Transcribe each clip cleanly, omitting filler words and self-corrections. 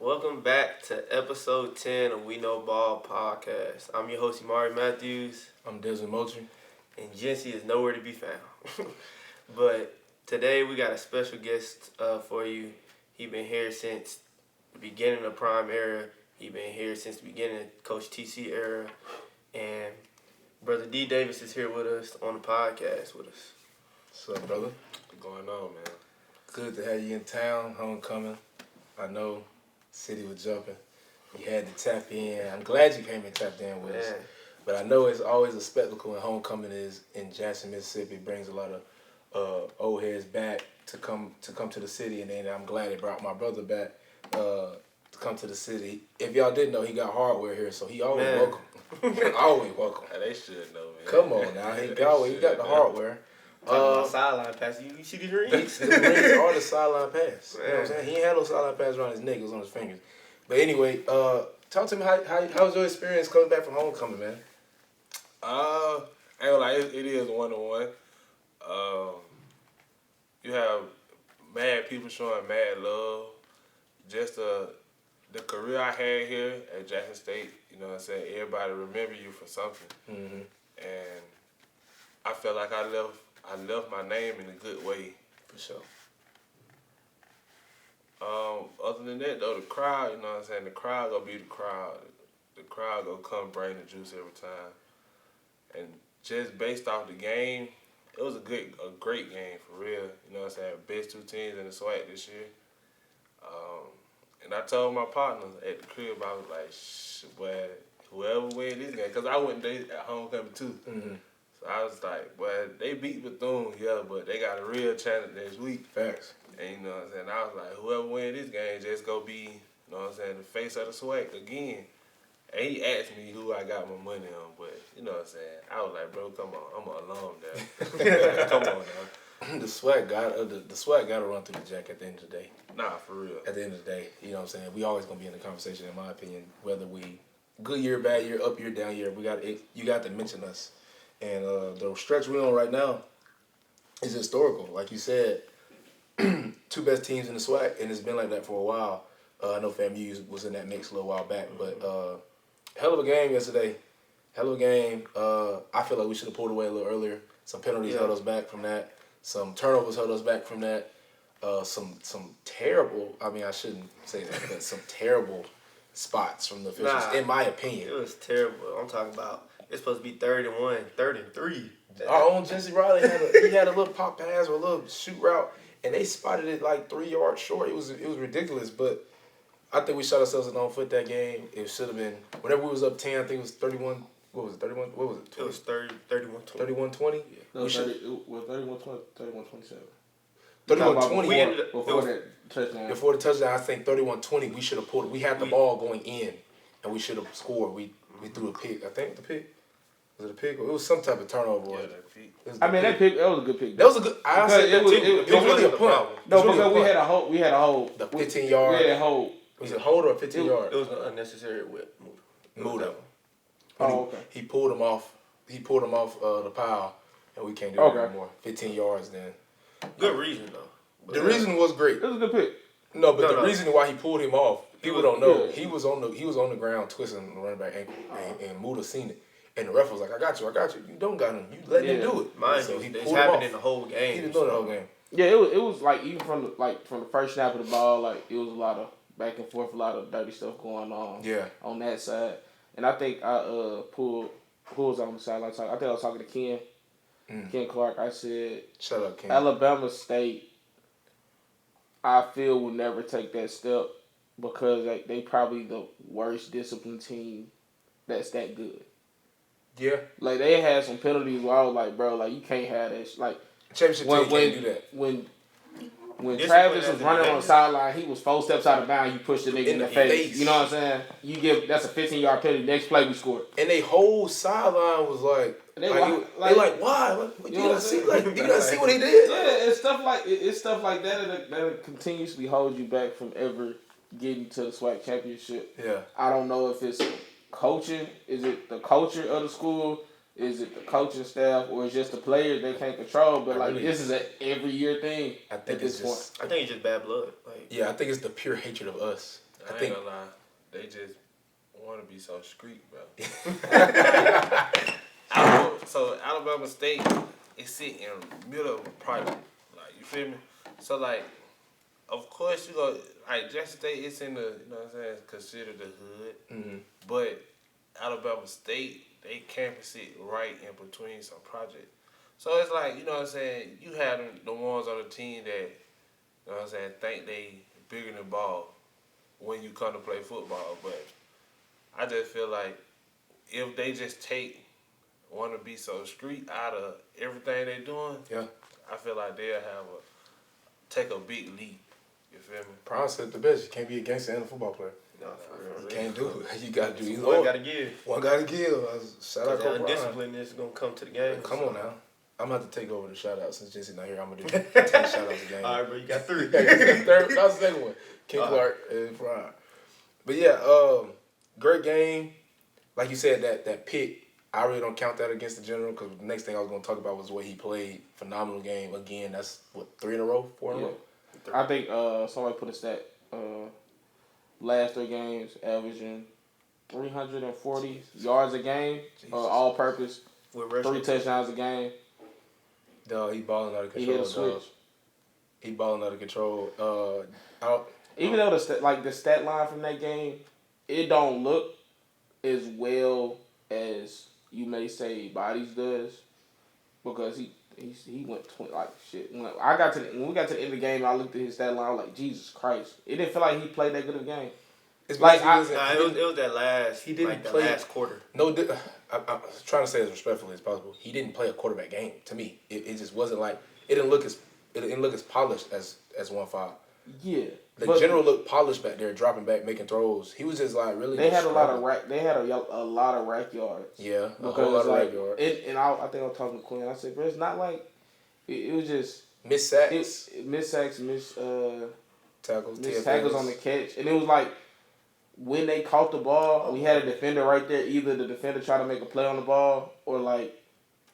Welcome back to episode 10 of WeKnowBallPod. I'm your host, Imari Matthews. I'm Desmond Moultrie. And Jency is nowhere to be found. But today we got a special guest for you. He been here since the beginning of Prime era. He been here since the beginning of Coach TC era. And Brother D. Davis is here with us on the podcast with us. What's up, brother? What's going on, man? Good to have you in town, homecoming. I know city was jumping. You had to tap in. I'm glad you came and tapped in with us. But I know it's always a spectacle when homecoming is in Jackson, Mississippi. It brings a lot of old heads back to come to the city, and then I'm glad it brought my brother back to come to the city. If y'all didn't know, he got hardware here, so he always welcome. Always welcome. They should know, man. Come on now, he got the hardware. Talking about sideline pass. You see these rings? The rings are the sideline pass. You know what I'm saying? He ain't had no sideline pass around his neck. It was on his fingers. But anyway, talk to me. How was your experience coming back from homecoming, man? I ain't gonna lie, it is 1-on-1. You have mad people showing mad love. Just the career I had here at Jackson State, you know what I'm saying? Everybody remember you for something. Mm-hmm. And I felt like I left my name in a good way. For sure. Other than that, though, the crowd, you know what I'm saying? The crowd gonna be the crowd. The crowd gonna come bring the juice every time. And just based off the game, it was a great game for real. You know what I'm saying? Best two teams in the Swac this year. And I told my partners at the crib, I was like, boy, whoever win this game, because I went at homecoming too. Mm-hmm. So I was like, boy, they beat Bethune, yeah, but they got a real challenge next week. Facts. And you know what I'm saying? I was like, whoever win this game just go be, you know what I'm saying, the face of the Swac again. And he asked me who I got my money on, but you know what I'm saying? I was like, bro, come on, I'm an alum now. Come on now. The Swac got to run through the Jack at the end of the day. Nah, for real. At the end of the day, you know what I'm saying? We always gonna be in the conversation, in my opinion, whether we good year, bad year, up year, down year. You got to mention us. And the stretch we're on right now is historical. Like you said, two best teams in the SWAC, and it's been like that for a while. I know FAMU was in that mix a little while back, but hell of a game yesterday. Hell of a game. I feel like we should have pulled away a little earlier. Some penalties held us back from that. Some turnovers held us back from that. Some terrible, I mean, I shouldn't say that, but some terrible spots from the officials, in my opinion. It was terrible. I'm talking about, it's supposed to be 3rd-and-1, 3rd-and-3. Our own Jesse Riley had a little pop pass or a little shoot route, and they spotted it like 3 yards short. It was ridiculous, but I think we shot ourselves in the own foot that game. It should have been, whenever we was up 10, I think it was 31, what was it, 31, what was it? 20? It was 31-20. 31-20? Yeah. No, 31-20, 31-27. 31-20. Before that touchdown. Before the touchdown, I think 31-20, we should have pulled it. We had the ball going in, and we should have scored. We threw a pick. I think the pick. Was it a pick? Or it was some type of turnover. Yeah, that pick. That was a good pick. That was a good. I said that too. It was really a punt. No, because we had a hold. The 15 yard. We had a hold. Was it a hold or a 15 yard? It was an unnecessary whip. Muda. Oh, okay. He pulled him off. The pile, and we can't do it anymore. 15 yards then. Good reason though. The reason was great. It was a good pick. No, but the reason why he pulled him off, people don't know. He was on the ground twisting the running back ankle, and Muda seen it. And the ref was like, I got you. You don't got him. You let him do it. Mind you, it's happening the whole game. He didn't know the whole game. Yeah, it was like, even from the first snap of the ball, like, it was a lot of back and forth, a lot of dirty stuff going on. Yeah. On that side. And I think I pulled who was on the sideline. I think I was talking to Ken. Ken Clark. I said, shut up, Ken. Alabama State, I feel, will never take that step because they probably the worst disciplined team that's that good. Yeah. Like, they had some penalties where I was like, bro, like, you can't have that. Like, championship team can't do that. When Travis was running on the sideline, he was 4 steps out of bounds, you push the nigga in the face. You know what I'm saying? That's a 15-yard penalty. Next play, we scored. And they whole sideline was like, they like, why? You not see what he did? Yeah, it's stuff like that that'll continuously hold you back from ever getting to the SWAC championship. Yeah. I don't know if it's coaching. Is it the culture of the school? Is it the coaching staff, or is it just the players they can't control? But this is an every year thing. I think it's just bad blood. I think it's the pure hatred of us. I ain't gonna lie. They just want to be so street, bro. So Alabama State is sitting in the middle of a project. Like, you feel me? So, like, of course you go, like, Jackson State is in the, you know what I'm saying, considered the hood. Mm-hmm. But Alabama State, they campus it right in between some projects. So it's like, you know what I'm saying, you have the ones on the team that, you know what I'm saying, think they bigger than ball when you come to play football. But I just feel like if they just want to be so street out of everything they doing, I feel like they'll take a big leap. You feel me? Prime said the best. You can't be a gangster and a football player. No, for real. You can't do it. You got to do either. One got to give. One got to give. Shout out to Prime. Undisciplined is going to come to the game. Come on now. I'm going to have to take over the shout-out since Jesse not here. I'm going to do 10 shout-outs a game. All right, bro. You got 3. That was the second one. King Clark and Prime. But yeah, great game. Like you said, that pick, I really don't count that against the general because the next thing I was going to talk about was the way he played. Phenomenal game. Again, that's, 3 in a row? 4 in a row? I think somebody put a stat. Last 3 games, averaging 340 yards a game, all-purpose, 3 touchdowns a game. Dog, he balling out of control. He hit a switch. He balling out of control. Even though the stat line from that game, it don't look as well as you may say Bodies does, because he went 20 like shit. When we got to the end of the game, I looked at his stat line. I was like, Jesus Christ! It didn't feel like he played that good of a game. It's like it was that last. He didn't play the last quarter. No, I'm trying to say as respectfully as possible. He didn't play a quarterback game. To me, it just wasn't like it didn't look as polished as 1-5. Yeah, the general looked polished back there, dropping back, making throws. He was just like really. They had a lot of rack. They had a lot of rack yards. Yeah, a whole lot of rack yards. And I think I was talking to Quinn. I said, bro, it's not like it was just miss sacks, tackles on the catch, and it was like when they caught the ball, we had a defender right there. Either the defender tried to make a play on the ball, or like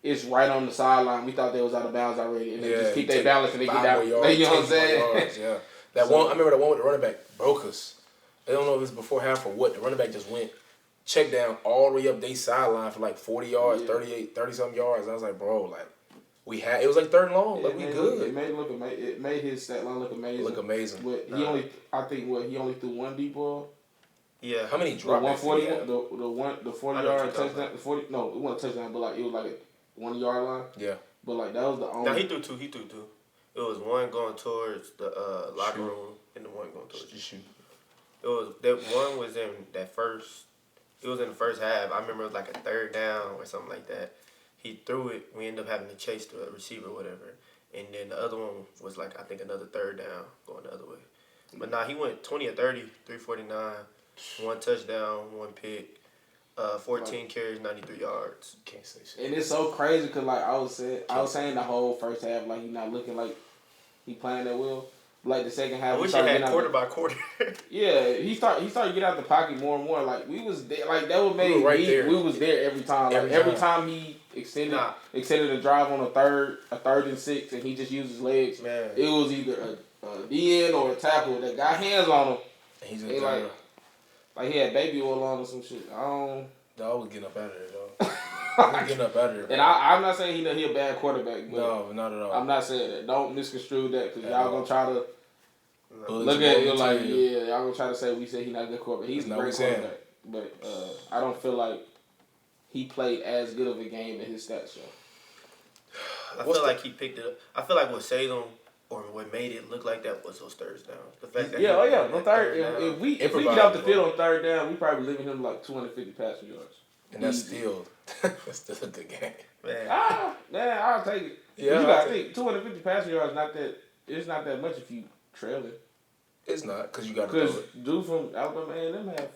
it's right on the sideline. We thought they was out of bounds already, and they just keep their balance and they get down. You know what I'm saying? Yeah. I remember that one with the running back broke us. I don't know if it's before half or what. The running back just went check down all the way up their sideline for like 40 yards, 30-something yards. And I was like, bro, like it was like 3rd and long. Like we good. It made his stat line look amazing. But he only threw 1 deep ball. Yeah. How many dropbacks? The 40-yard touchdown. It wasn't a touchdown, but like it was like a 1-yard line. Yeah. But like that was the only. No, he threw 2. It was one going towards the locker room and the one going towards the shoot. It was that one was in that first. It was in the first half. I remember it was like a 3rd down or something like that. He threw it. We ended up having to chase the receiver or whatever. And then the other one was like I think another 3rd down going the other way. But he went 20 or 30, 349, 1 touchdown, 1 pick. 14 carries, 93 yards. Can't say shit. And it's so crazy because like I was saying the whole first half like he's not looking like he playing that well. Like the second half, I wish he had quarter by quarter. Yeah, he started to get out the pocket more and more. Like we was there, like that would make we was there every time. Like every time he extended the drive on a third and 6, and he just used his legs. Man, it was either a DN or a tackle that got hands on him. And he's just like he had baby oil on or some shit. Dog was getting up out of there, dog. Getting up out of there. And I'm not saying he a bad quarterback. But no, not at all. I'm not saying that. Don't misconstrue that because y'all gonna try to look at it like, y'all gonna try to say we said he's not a good quarterback. He's a great quarterback. But I don't feel like he played as good of a game as his stats show. I feel like he picked it up. I feel like what saved him or what made it look like that was those 3rd downs. The fact that the third. If we get off the field on 3rd down, we probably leaving him like 250 passing yards. And that's still a good game. Man, I'll take it. Yeah, you gotta think 250 passing yards it's not that much if you trailing. It's not because you got to. Because dude from Alabama A&M had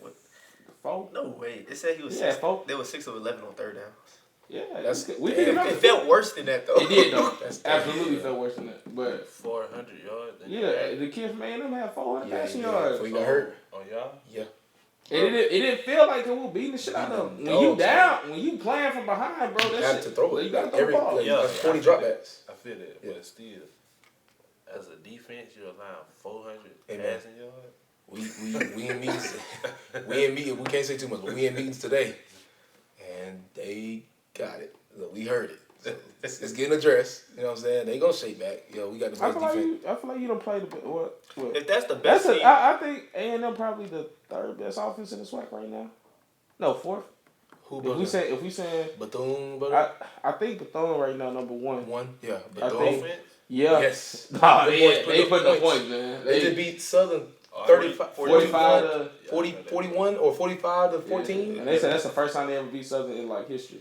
4. No way. It said he was 6. There was 6 of 11 on 3rd downs. Yeah, it felt worse than that though. It did though. Absolutely felt worse than that. But 400 yards. Yeah, the kid from A&M had 400 passing yards. Before you got hurt. Oh y'all? Yeah. And it didn't feel like they were beating the shit out of them. When you down, when you playing from behind, bro, you got to throw it. You got to throw the ball. That's 40 dropbacks. I feel that, but still, as a defense, you're allowing 400 passing yards. We in meetings. We can't say too much, but we in meetings today, and they got it. Look, we heard it. So it's getting addressed. You know what I'm saying? They gonna shake back. We got the best defense. I feel like you don't play the what? If that's the best team, I think A&M probably the third best offense in the SWAC right now. No, fourth. If we say Bethune, I think Bethune right now number one. Yeah. Bethune. Offense? Yeah. Yes. Nah, They they put the points, man. They just beat Southern 45 to 41 or 45 to 14. And they said that's the first time they ever beat Southern in like history.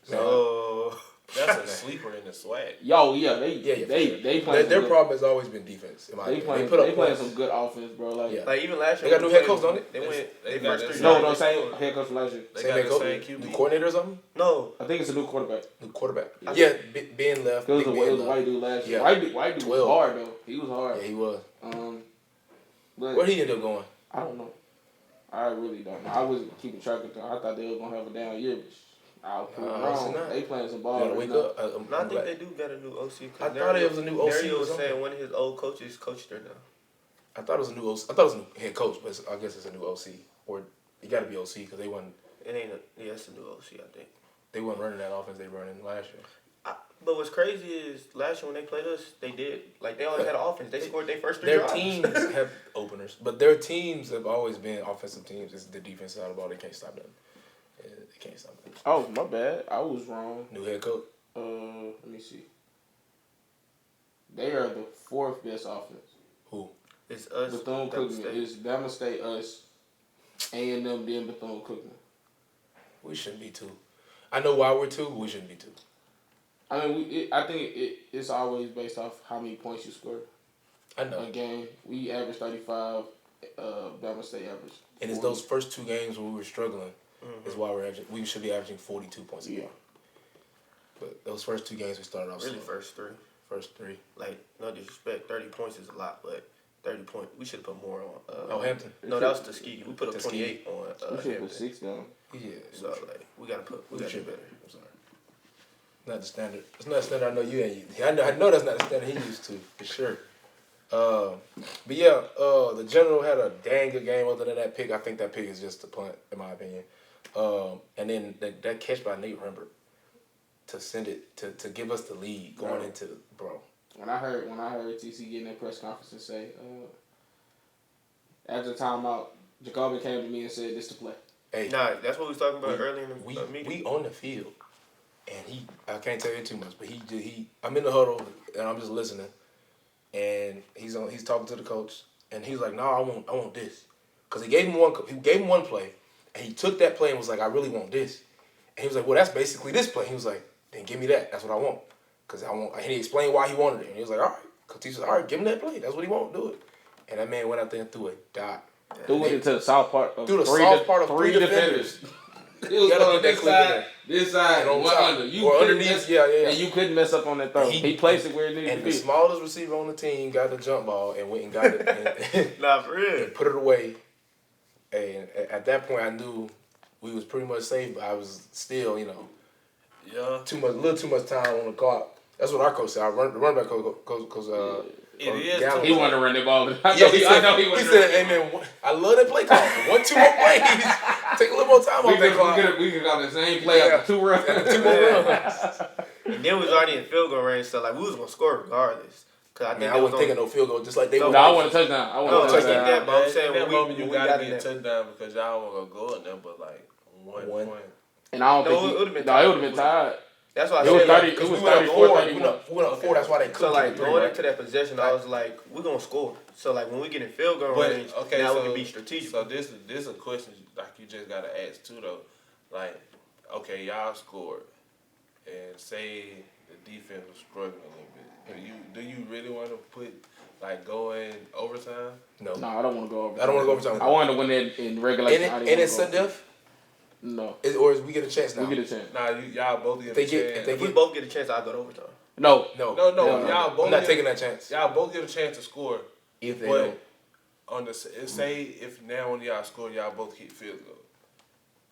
so That's a sleeper in the SWAC. Yo, yeah, they playing. Their problem has always been defense. They playing some good offense, bro. like even last year they got new head coach, don't they? They went. They They got first this- three. No, same head coach from last year. They Same got head the coach, same new QB. coordinator or something. No, I think it's a new quarterback. New quarterback. Yeah, Ben left. It was Big a Ben left. white dude last year. Yeah. White dude 12. was hard though. He was hard. Yeah, he was. But Where he ended up going? I don't know. I really don't know. I wasn't keeping track of them. I thought they were gonna have a down year, but I was Obviously wrong. not. They playing some You ball. gotta right wake now. up. no, I think they do got a new OC. I thought it was a new OC Dario or was something. saying one of his old coaches coached there now. I thought it was a new OC. I thought it was a new head coach, but I guess it's a new OC. Or it got to be OC because they wasn't It's a new OC, I think. running that offense they running last year. But what's crazy is last year when they played us, they did they always had an offense. They scored their first 3 Their drives. teams have openers, but their teams have always been offensive teams. It's the defense side of the ball. They can't stop them. Yeah, they can't stop them. Oh, my bad. I was wrong. New head coach. Let me see. They are the 4th best offense. Who? It's us. Bethune Bama Cookman. State. It's Bama State, us, A&M, then Bethune Cookman. We shouldn't be 2. I know why we're 2, but we shouldn't be 2. I mean, I think it's always based off how many points you score I know. a game. We average 35. Bama State average. And it's those first 2 games where we were struggling. Is why we should be averaging 42 points a game. But those first 2 games we started off Really, slow. first 3. Like, no disrespect, 30 points is a lot, but 30 points, we should have put more on. Hampton. No, that was Tuskegee. We put up Tuskegee. 28 on We should Hampton. put 6 down. Yeah. So, like, we got to do better. I'm sorry. Not the standard. It's not the standard I know you ain't used. I know that's not the standard he used to, for sure. But yeah, the General had a dang good game other than that pick. I think that pick is just a punt, in my opinion. And then that catch by Nate Rembert to send it, to give us the lead going into, bro. When I heard TC get in that press conference and say, after the timeout, Jacoby came to me and said, "This to play." Hey, Nah, that's what we was talking about earlier in the meeting. we on the field, and I can't tell you too much, but I'm in the huddle and I'm just listening, and he's talking to the coach, and he's like, "No, I want this," because he gave him one play, and he took that play and was like, "I really want this," and he was like, "Well, that's basically this play." He was like, "Then give me that. That's what I want," because and he explained why he wanted it, and he was like, "All right," because he said, "All right, give him that play. That's what he want. Do it." And that man went out there and threw a dot. Threw it into the south part of Through the soft part of 3 defenders. It was gotta on put that this clip in side, there. this side, And on one top. under. You Or couldn't underneath, mess, yeah. and you couldn't mess up on that throw. He placed it where it needed And to the be. smallest receiver on the team got the jump ball and went and got it and, Nah, for real. and put it away. And at that point, I knew we was pretty much safe, but I was still, Yeah. a little too much time on the clock. That's what our coach said. The running back coach It is. Gallup. He wanted to run the ball. He said, "Hey man, I love that play call. 1-2 more plays. Take a little more time on that clock. We could got the same play after 2 runs. 2 more runs." And then we was already in field goal range, so like we was gonna score regardless. Cause I think Man, they I was wasn't taking no field goal, just like they No, were. No, I want a touchdown. I want No, a I touchdown. get that, but I'm saying in that when moment we you got gotta in get a that. touchdown because y'all weren't gonna go at them, but like one One. point. And I don't No, think it would've been it would have been tied. That's why I It was said 30. like, It was we went up 34, 4. 31. We went up 4. That's why they so couldn't like get the going 3, right? into that possession, I was like, we're gonna score. So like when we get in field goal But range, okay, now so we can be strategic. So this is a question like you just gotta ask too though. Like, okay, y'all scored, and say the defense was struggling a little bit. Do you really want to put like go in overtime? No. No, I don't want to go over. I don't want to go overtime. I wanted to win it in regulation. And it's sudden death? No. Or we get a chance now? We get a chance. Nah, y'all both get They a get- chance. if if we both get a chance, I'll go to overtime. No. No. No, No. y'all both I'm not get, taking that chance. y'all both get a chance to score. If they But don't. on the say if now when y'all score, y'all both hit field goal.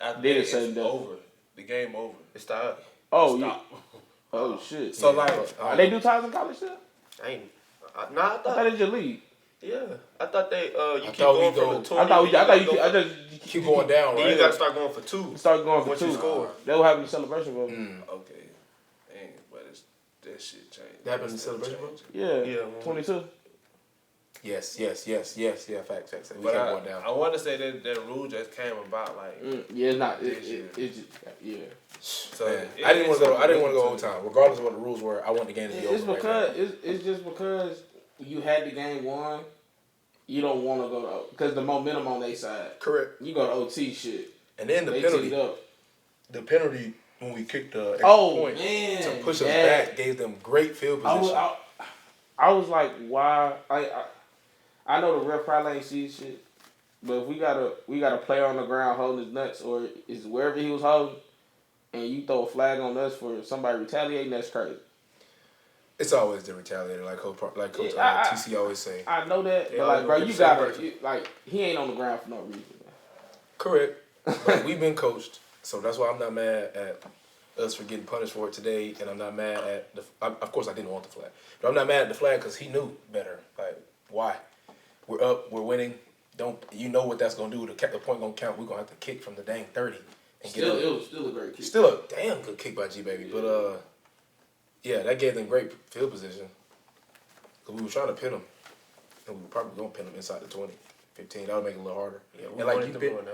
After Then that, it's sudden it's death. over. The game over. It's tied. Oh, yeah. Stop. Oh, shit. So Yeah. like, They do ties in college still? I ain't. Nah, I I thought thought it's your league. Yeah, I thought they you I keep thought we going from go- the 20. I thought you Keep going down, Then right? you got to start going for 2. start going for Once 2. you score. That will happen in celebration, bro. Okay. Dang, but that shit changed. That happened in celebration, bro? Yeah. Yeah, 22. Yes. Yeah, facts. We But kept going down. I want to say that rule just came about like. Yeah, it's not. This year. It's just, yeah. So Man, I didn't want to go overtime, regardless of what the rules were. I want the game to be over. It's because it's just because you had the game won. You don't want to go to because the momentum on their side. Correct. You go to OT shit. And then They teed up. the penalty when we kicked the extra point man, to push us back gave them great field position. I was like, why? I know the ref probably ain't see shit, but if we got a player on the ground holding his nuts or is wherever he was holding, and you throw a flag on us for somebody retaliating, that's crazy. It's always the retaliator, like Coach TC always say. I know that, They but always like, bro, gonna you be gotta he ain't on the ground for no reason. Man. Correct. But we've been coached, so that's why I'm not mad at us for getting punished for it today, and I'm not mad at of course I didn't want the flag, but I'm not mad at the flag because he knew better. Like, why? We're up, we're winning. You know what that's gonna do? The point gonna count. We're gonna have to kick from the dang 30 and get up. It was still a great kick. Still a damn good kick by G Baby, but yeah, that gave them great field position. Cause we were trying to pin them, and we were probably gonna pin them inside the 20, 15. That would make it a little harder. Yeah,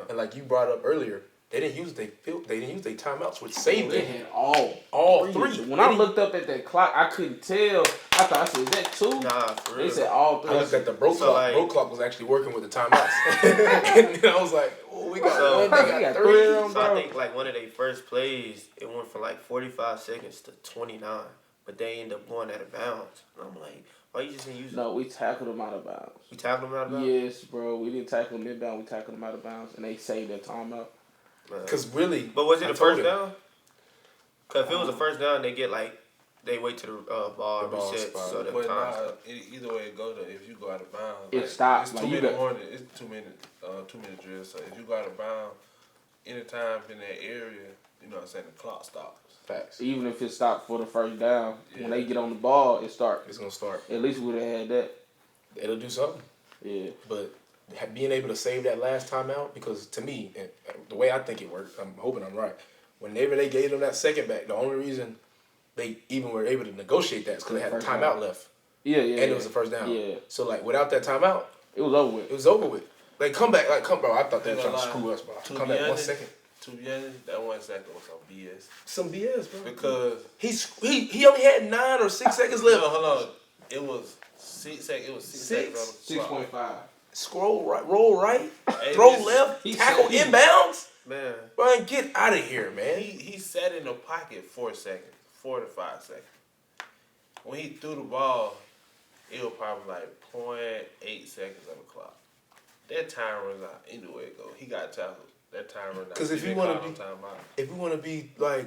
and like you brought up earlier, they didn't use their timeouts, which saved They them. had all three. When I looked up at that clock, I couldn't tell. I said, "Is that 2?" Nah, for They real. said all 3. I looked at the broke So, clock. like- Broke clock was actually working with the timeouts, and then I was like, "Oh, we got So- one. They They got got 3." three of them. So I bro. think like one of their first plays, it went from like 45 seconds to 29, but they ended up going out of bounds. And I'm like, why you just didn't use it? No, we tackled them out of bounds. We tackled them out of bounds? Yes, bro. We didn't tackle them inbound. We tackled them out of bounds, and they saved their timeout. Man. Because really, But was it I a told first him. down? Because if it was a first down, they get like, they wait till the ball The ball resets spot. so the But time nah, either way it go though, if you go out of bounds, It stops. It's Like, 2 you minute got- warning. It's 2 minute, 2 minute drill. So if you go out of bounds, anytime in that area, you know what I'm saying, the clock stops. facts. Even if it stopped for the first down, Yeah. when they get on the ball, it starts. It's gonna start. At least we would have had that. It'll do something. Yeah. But being able to save that last timeout, because to me, and the way I think it worked, I'm hoping I'm right. Whenever they gave them that second back, the only reason they even were able to negotiate that is because they had a First timeout down. left, Yeah. and it was a first down. Yeah. So like without that timeout, It was over with. it was over with. Like come back, bro. I thought they were Ain't trying to gonna screw lie. us, bro. To Come be back 1 honest, second. To be honest, that 1 second was some BS. Some BS, bro. Because He only had 9 or 6 seconds left. hold on, it was 6 seconds. It was 6 seconds on the clock. 6.5. Scroll right, roll right, Hey, throw listen, left, he tackle said- inbounds. Man, Bro, get out of here, man. He sat in the pocket 4 seconds, 4 to 5 seconds. When he threw the ball, it was probably like 0.8 seconds on the clock. That time runs out. Anyway, it go. He got tackled. That time runs out. 'Cause if He you didn't wanna call be- no timeout. If we want to be like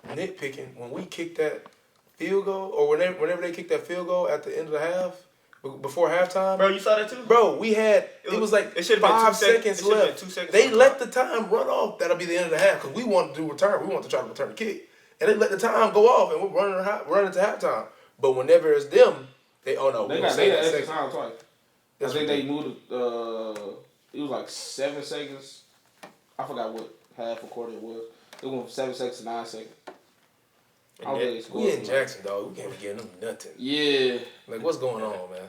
nitpicking, when we kick that field goal, or whenever they kick that field goal at the end of the half, before halftime, bro, you saw that too? bro, we had it was like it should've been 5 2 seconds. seconds It should've been left. 2 seconds They on the let clock. the time run off. That'll be the end of the half because we wanted to do return. We wanted to try to return the kick, and they let the time go off, and we're running to halftime. But whenever it's them, they They got extra second. time twice. That's I think what they moved it was like 7 seconds. I forgot what half or quarter it was. It went from 7 seconds to 9 seconds. I don't think they scored. We in Jackson, dog. We can't be getting them nothing. Yeah. Like, what's going on, man?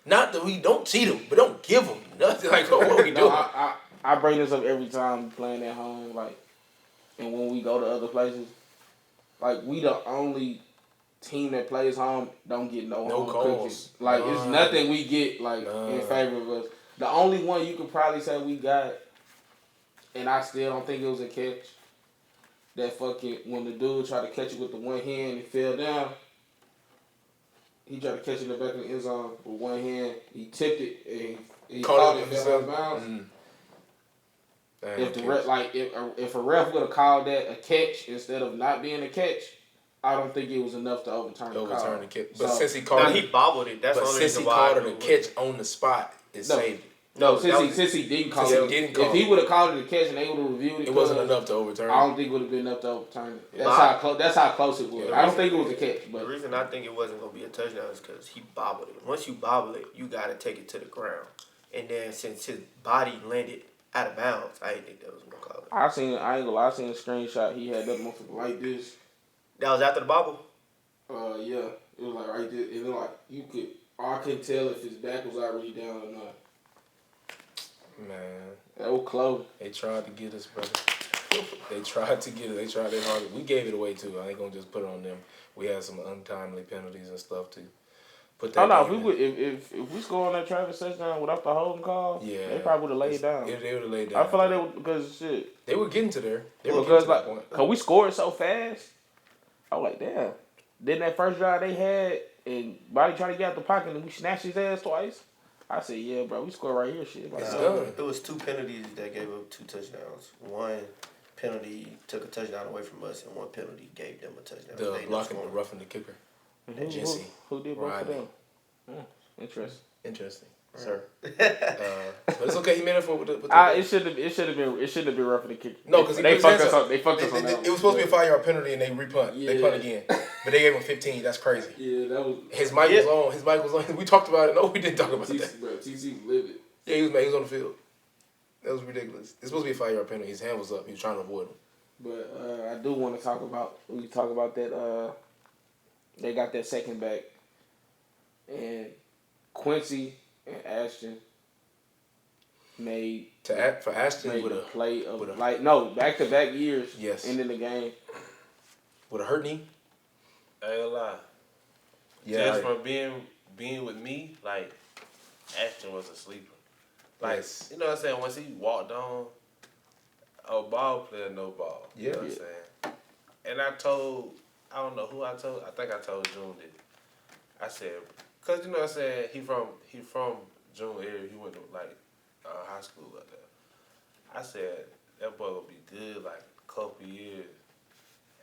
Not that we don't cheat them, but don't give them nothing. Like, what are we No, doing? I bring this up every time playing at home, like, and when we go to other places, like we the only team that plays home don't get no home calls. cookies. Like it's None. nothing we get like None. in favor of us. The only one you could probably say we got, and I still don't think it was a catch. That fucking when the dude tried to catch it with the one hand and fell down. He tried to catch it in the back of the end zone with one hand. He tipped it and he caught it and fell out of bounds. If the ref, like if a ref would have called that a catch instead of not being a catch, I don't think it was enough to overturn the the catch. But So- since he called Now it, he bobbled it. That's the only since he reason why. called it a catch on the spot, it No. saved it. No, since he didn't call it. If he would have called it a catch and they would have reviewed it, it wasn't enough to overturn. I don't think it would have been enough to overturn it. That's how close it was. I don't think it was a catch. But the reason I think it wasn't gonna be a touchdown is because he bobbled it. Once you bobble it, you gotta take it to the ground. And then since his body landed out of bounds, I didn't think that was gonna call it. I ain't gonna lie, I seen a screenshot. He had that motherfucker like this. That was after the bobble? Yeah. It was like right there. And like I couldn't tell if his back was already down or not. Man. That was close. They tried to get us, brother. They tried to get it. They tried their hardest. We gave it away too. I ain't gonna just put it on them. We had some untimely penalties and stuff too. If we score on that Travis touchdown without the holding call, they probably would have laid down. Yeah, they would have laid down. I feel like they would because shit. They were getting to there. Cause we scored so fast. I was like, damn. Then that first drive they had and Body trying to get out the pocket and we snatched his ass twice. I said, yeah, bro, we scored right here, shit. It's done. It was 2 penalties that gave up 2 touchdowns. One penalty took a touchdown away from us, and one penalty gave them a touchdown. The blocking and roughing the kicker. Who did both of them? Interesting, sir. But it's okay. He made it for with the it should have been roughing the kicker. No, because they fucked us on that. It was supposed to be a 5-yard penalty, and they repunt. Yeah. They punt again, but they gave him 15. That's crazy. Yeah, that was. His mic was on. His mic was on. We talked about it. No, we didn't talk about that. Bro, TC lived it. Yeah, he was on the field. That was ridiculous. It's supposed to be a 5-yard penalty. His hand was up. He was trying to avoid him. But I do want to talk about that. They got that second back, and Quincy and Ashton made for Ashton with a play of back-to-back years. Yes, ending the game with a hurt knee. I ain't gonna lie. Yeah, just from being with me, like Ashton was a sleeper. Like you know what I'm saying? Once he walked on, a ball player, no ball. Yeah, you know what I'm saying. And I don't know who I told. I think I told June that. I said, cause you know what I'm saying. He from June area. He went to like high school up there. I said that boy will be good like a couple years.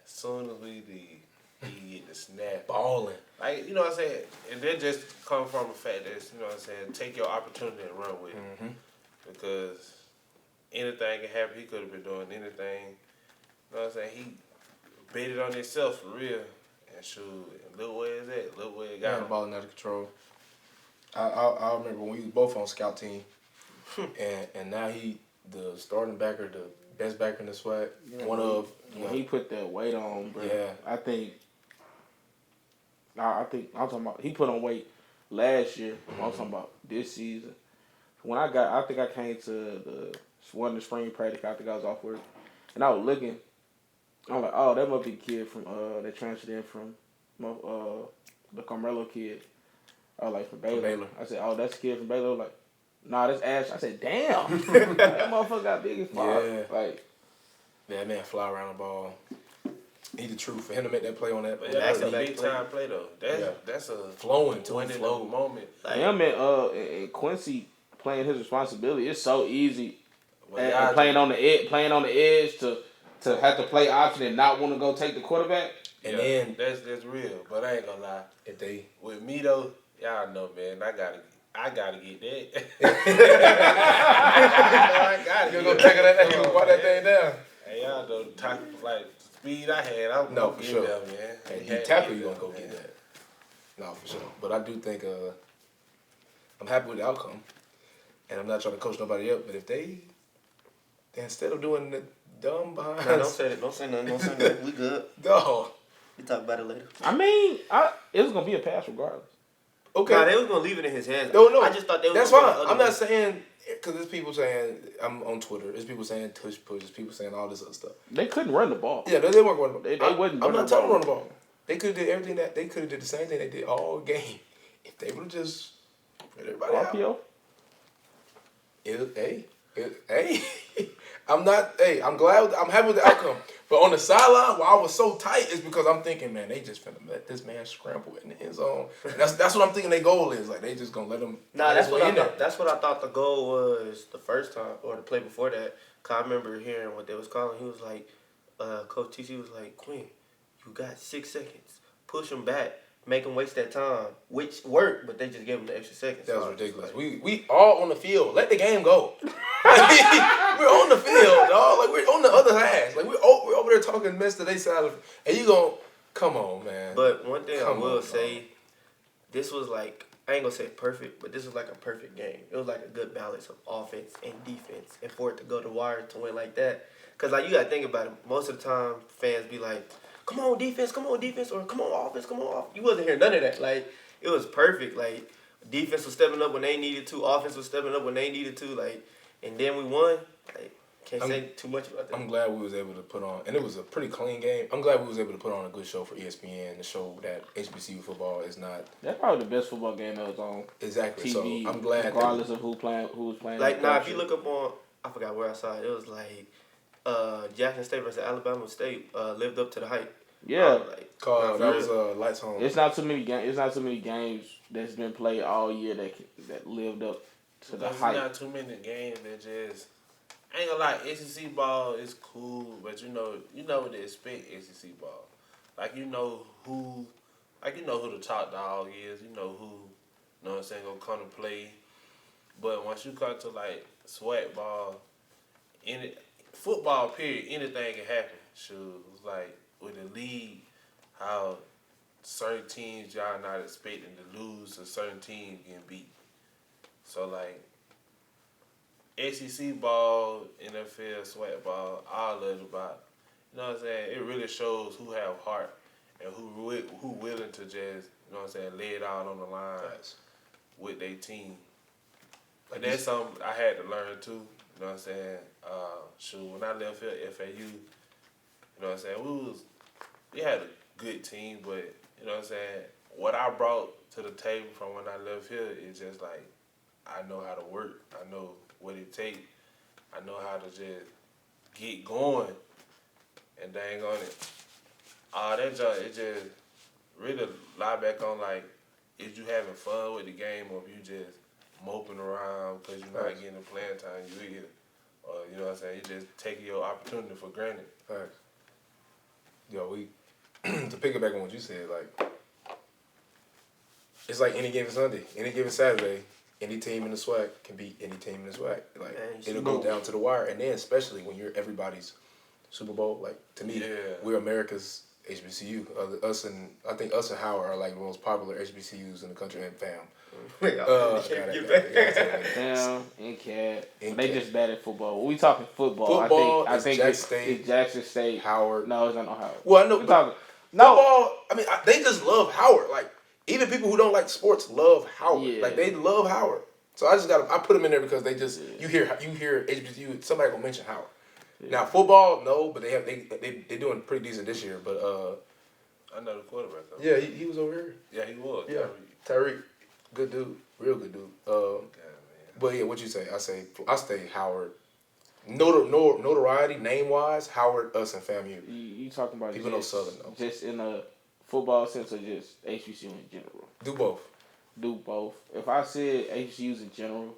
As soon as we leave, he get the snap. Balling. Like, you know what I'm saying? And that just come from the fact that, you know what I'm saying, take your opportunity and run with it. Mm-hmm. Because anything can happen. He could have been doing anything. You know what I'm saying? He bet it on himself for real. And shoot, look where it's at. Look where it got him. Balling out of control. I remember when we was both on scout team. and now he the starting backer, the best backer in the Swac. Yeah, when he put that weight on, bro. Yeah. I think I'm talking about he put on weight last year. Mm-hmm. I'm talking about this season. I think I came to one of the spring practice. I think I was off work, and I was looking. I'm like, oh, that must be the kid from that transferred in from the Carmelo kid. I was like, from Baylor. I said, oh, that's the kid from Baylor. I was like, nah, that's Ash. I said, damn, that motherfucker got big as fuck. Yeah. Like, that man fly around the ball. He the truth. For him to make that play on that. But that's a big time play though. That's a flowing to winning moment. Like, him and Quincy playing his responsibility. It's so easy. And playing on the edge to have to play option and not want to go take the quarterback. And then that's real. But I ain't gonna lie. With me though, y'all know, man. I gotta get that. I gotta. You're gonna take that. You gonna wipe that thing down. Hey, y'all know the type of speed I had. I'm no for sure, them, man. And you tackle, you gonna go get that. No, for sure. But I do think I'm happy with the outcome, and I'm not trying to coach nobody up. But if they instead of doing the dumb behind, don't say nothing. We good. No. We talk about it later. I mean, it was gonna be a pass regardless. Okay. Nah, they was gonna leave it in his hands. No. I just thought they was. That's fine. I'm not saying because there's people saying I'm on Twitter. There's people saying tush push. There's people saying all this other stuff. They couldn't run the ball. Yeah, they weren't running the ball. They wasn't. I'm not telling them run the ball. They could have did everything that they could have did the same thing they did all game if they would have just put everybody RPO. out. I'm glad. I'm happy with the outcome. But on the sideline, why I was so tight is because I'm thinking, man, they just finna let this man scramble in the end zone. And that's what I'm thinking their goal is. Like, they just gonna let him. Nah, that's what I thought the goal was the first time or the play before that. Cause I remember hearing what they was calling. He was like, Coach TC was like, Quinn, you got 6 seconds. Push him back. make them waste that time, which worked, but they just gave them the extra seconds. That was ridiculous. We all on the field. Let the game go. We're on the field, dog. Like we're on the other half. Like we're over there talking mess to their side of, and you gon' come on, man. But one thing I will say, this was like, I ain't gonna say perfect, but this was like a perfect game. It was like a good balance of offense and defense, and for it to go to wire to win like that, cause like you gotta think about it. Most of the time, fans be like, come on defense, or come on offense, come on offense. You wasn't hearing none of that. Like, it was perfect. Like, defense was stepping up when they needed to. Offense was stepping up when they needed to. Like, and then we won. Like, can't say too much about that. I'm glad we was able to put on, and it was a pretty clean game. I'm glad we was able to put on a good show for ESPN to show that HBCU football is not. That's probably the best football game that was on Exactly. TV. So I'm glad. Regardless of who was playing. Like, if you look up on, I forgot where I saw it. It was like Jackson State versus Alabama State lived up to the hype. Yeah, that was lights on. It's not too many games. It's not too many games that's been played all year that lived up to the hype. Not too many games that just. I ain't gonna lie, SEC ball is cool, but you know what to expect SEC ball. Like you know who the top dog is. You know who, you know what I'm saying, gonna come to play. But once you come to like Swac ball, football period, anything can happen. Shoot, like with the league, how certain teams y'all not expecting to lose, and certain teams getting beat. So like. SEC ball, NFL, Swac ball, all of it about. You know what I'm saying? It really shows who have heart and who willing to just, you know what I'm saying, lay it out on the line with their team. But that's something I had to learn too. You know what I'm saying? When I left here at FAU, you know what I'm saying, we had a good team, but you know what I'm saying, what I brought to the table from when I left here is just like, I know how to work. I know what it takes. I know how to just get going, and dang on it. All that junk, it just really lie back on like, is you having fun with the game, or if you just moping around because you're not getting the playing time you either. Or, you know what I'm saying, you just taking your opportunity for granted. Facts. Yo, to piggyback on what you said, like, it's like any given Sunday, any given Saturday, any team in the Swac can beat any team in the Swac. Like, it'll go down to the wire. And then especially when you're everybody's Super Bowl, like, to me, we're America's HBCU. I think us and Howard are like the most popular HBCUs in the country, and fam. Fam and Cat. They just bad at football. When we talking football, I think it's Jackson State. Howard. No, it's not Howard. Well, I know. Football, I mean, they just love Howard. Like, even people who don't like sports love Howard. Yeah. Like, they love Howard. So I put them in there because they just, you hear HBCU, somebody gonna mention Howard. Yeah. Now, football, no, but they're doing pretty decent this year. But I know the quarterback though. Yeah, he was over here. Yeah, he was. Yeah, Tyreek, good dude, real good dude. But yeah, what you say? I stay Howard. Notoriety, name wise, Howard, us, and FAMU. You talking about people know Southern though. Just in a football sense, or just HBCU in general? Do both. Do both. If I said HBCUs in general,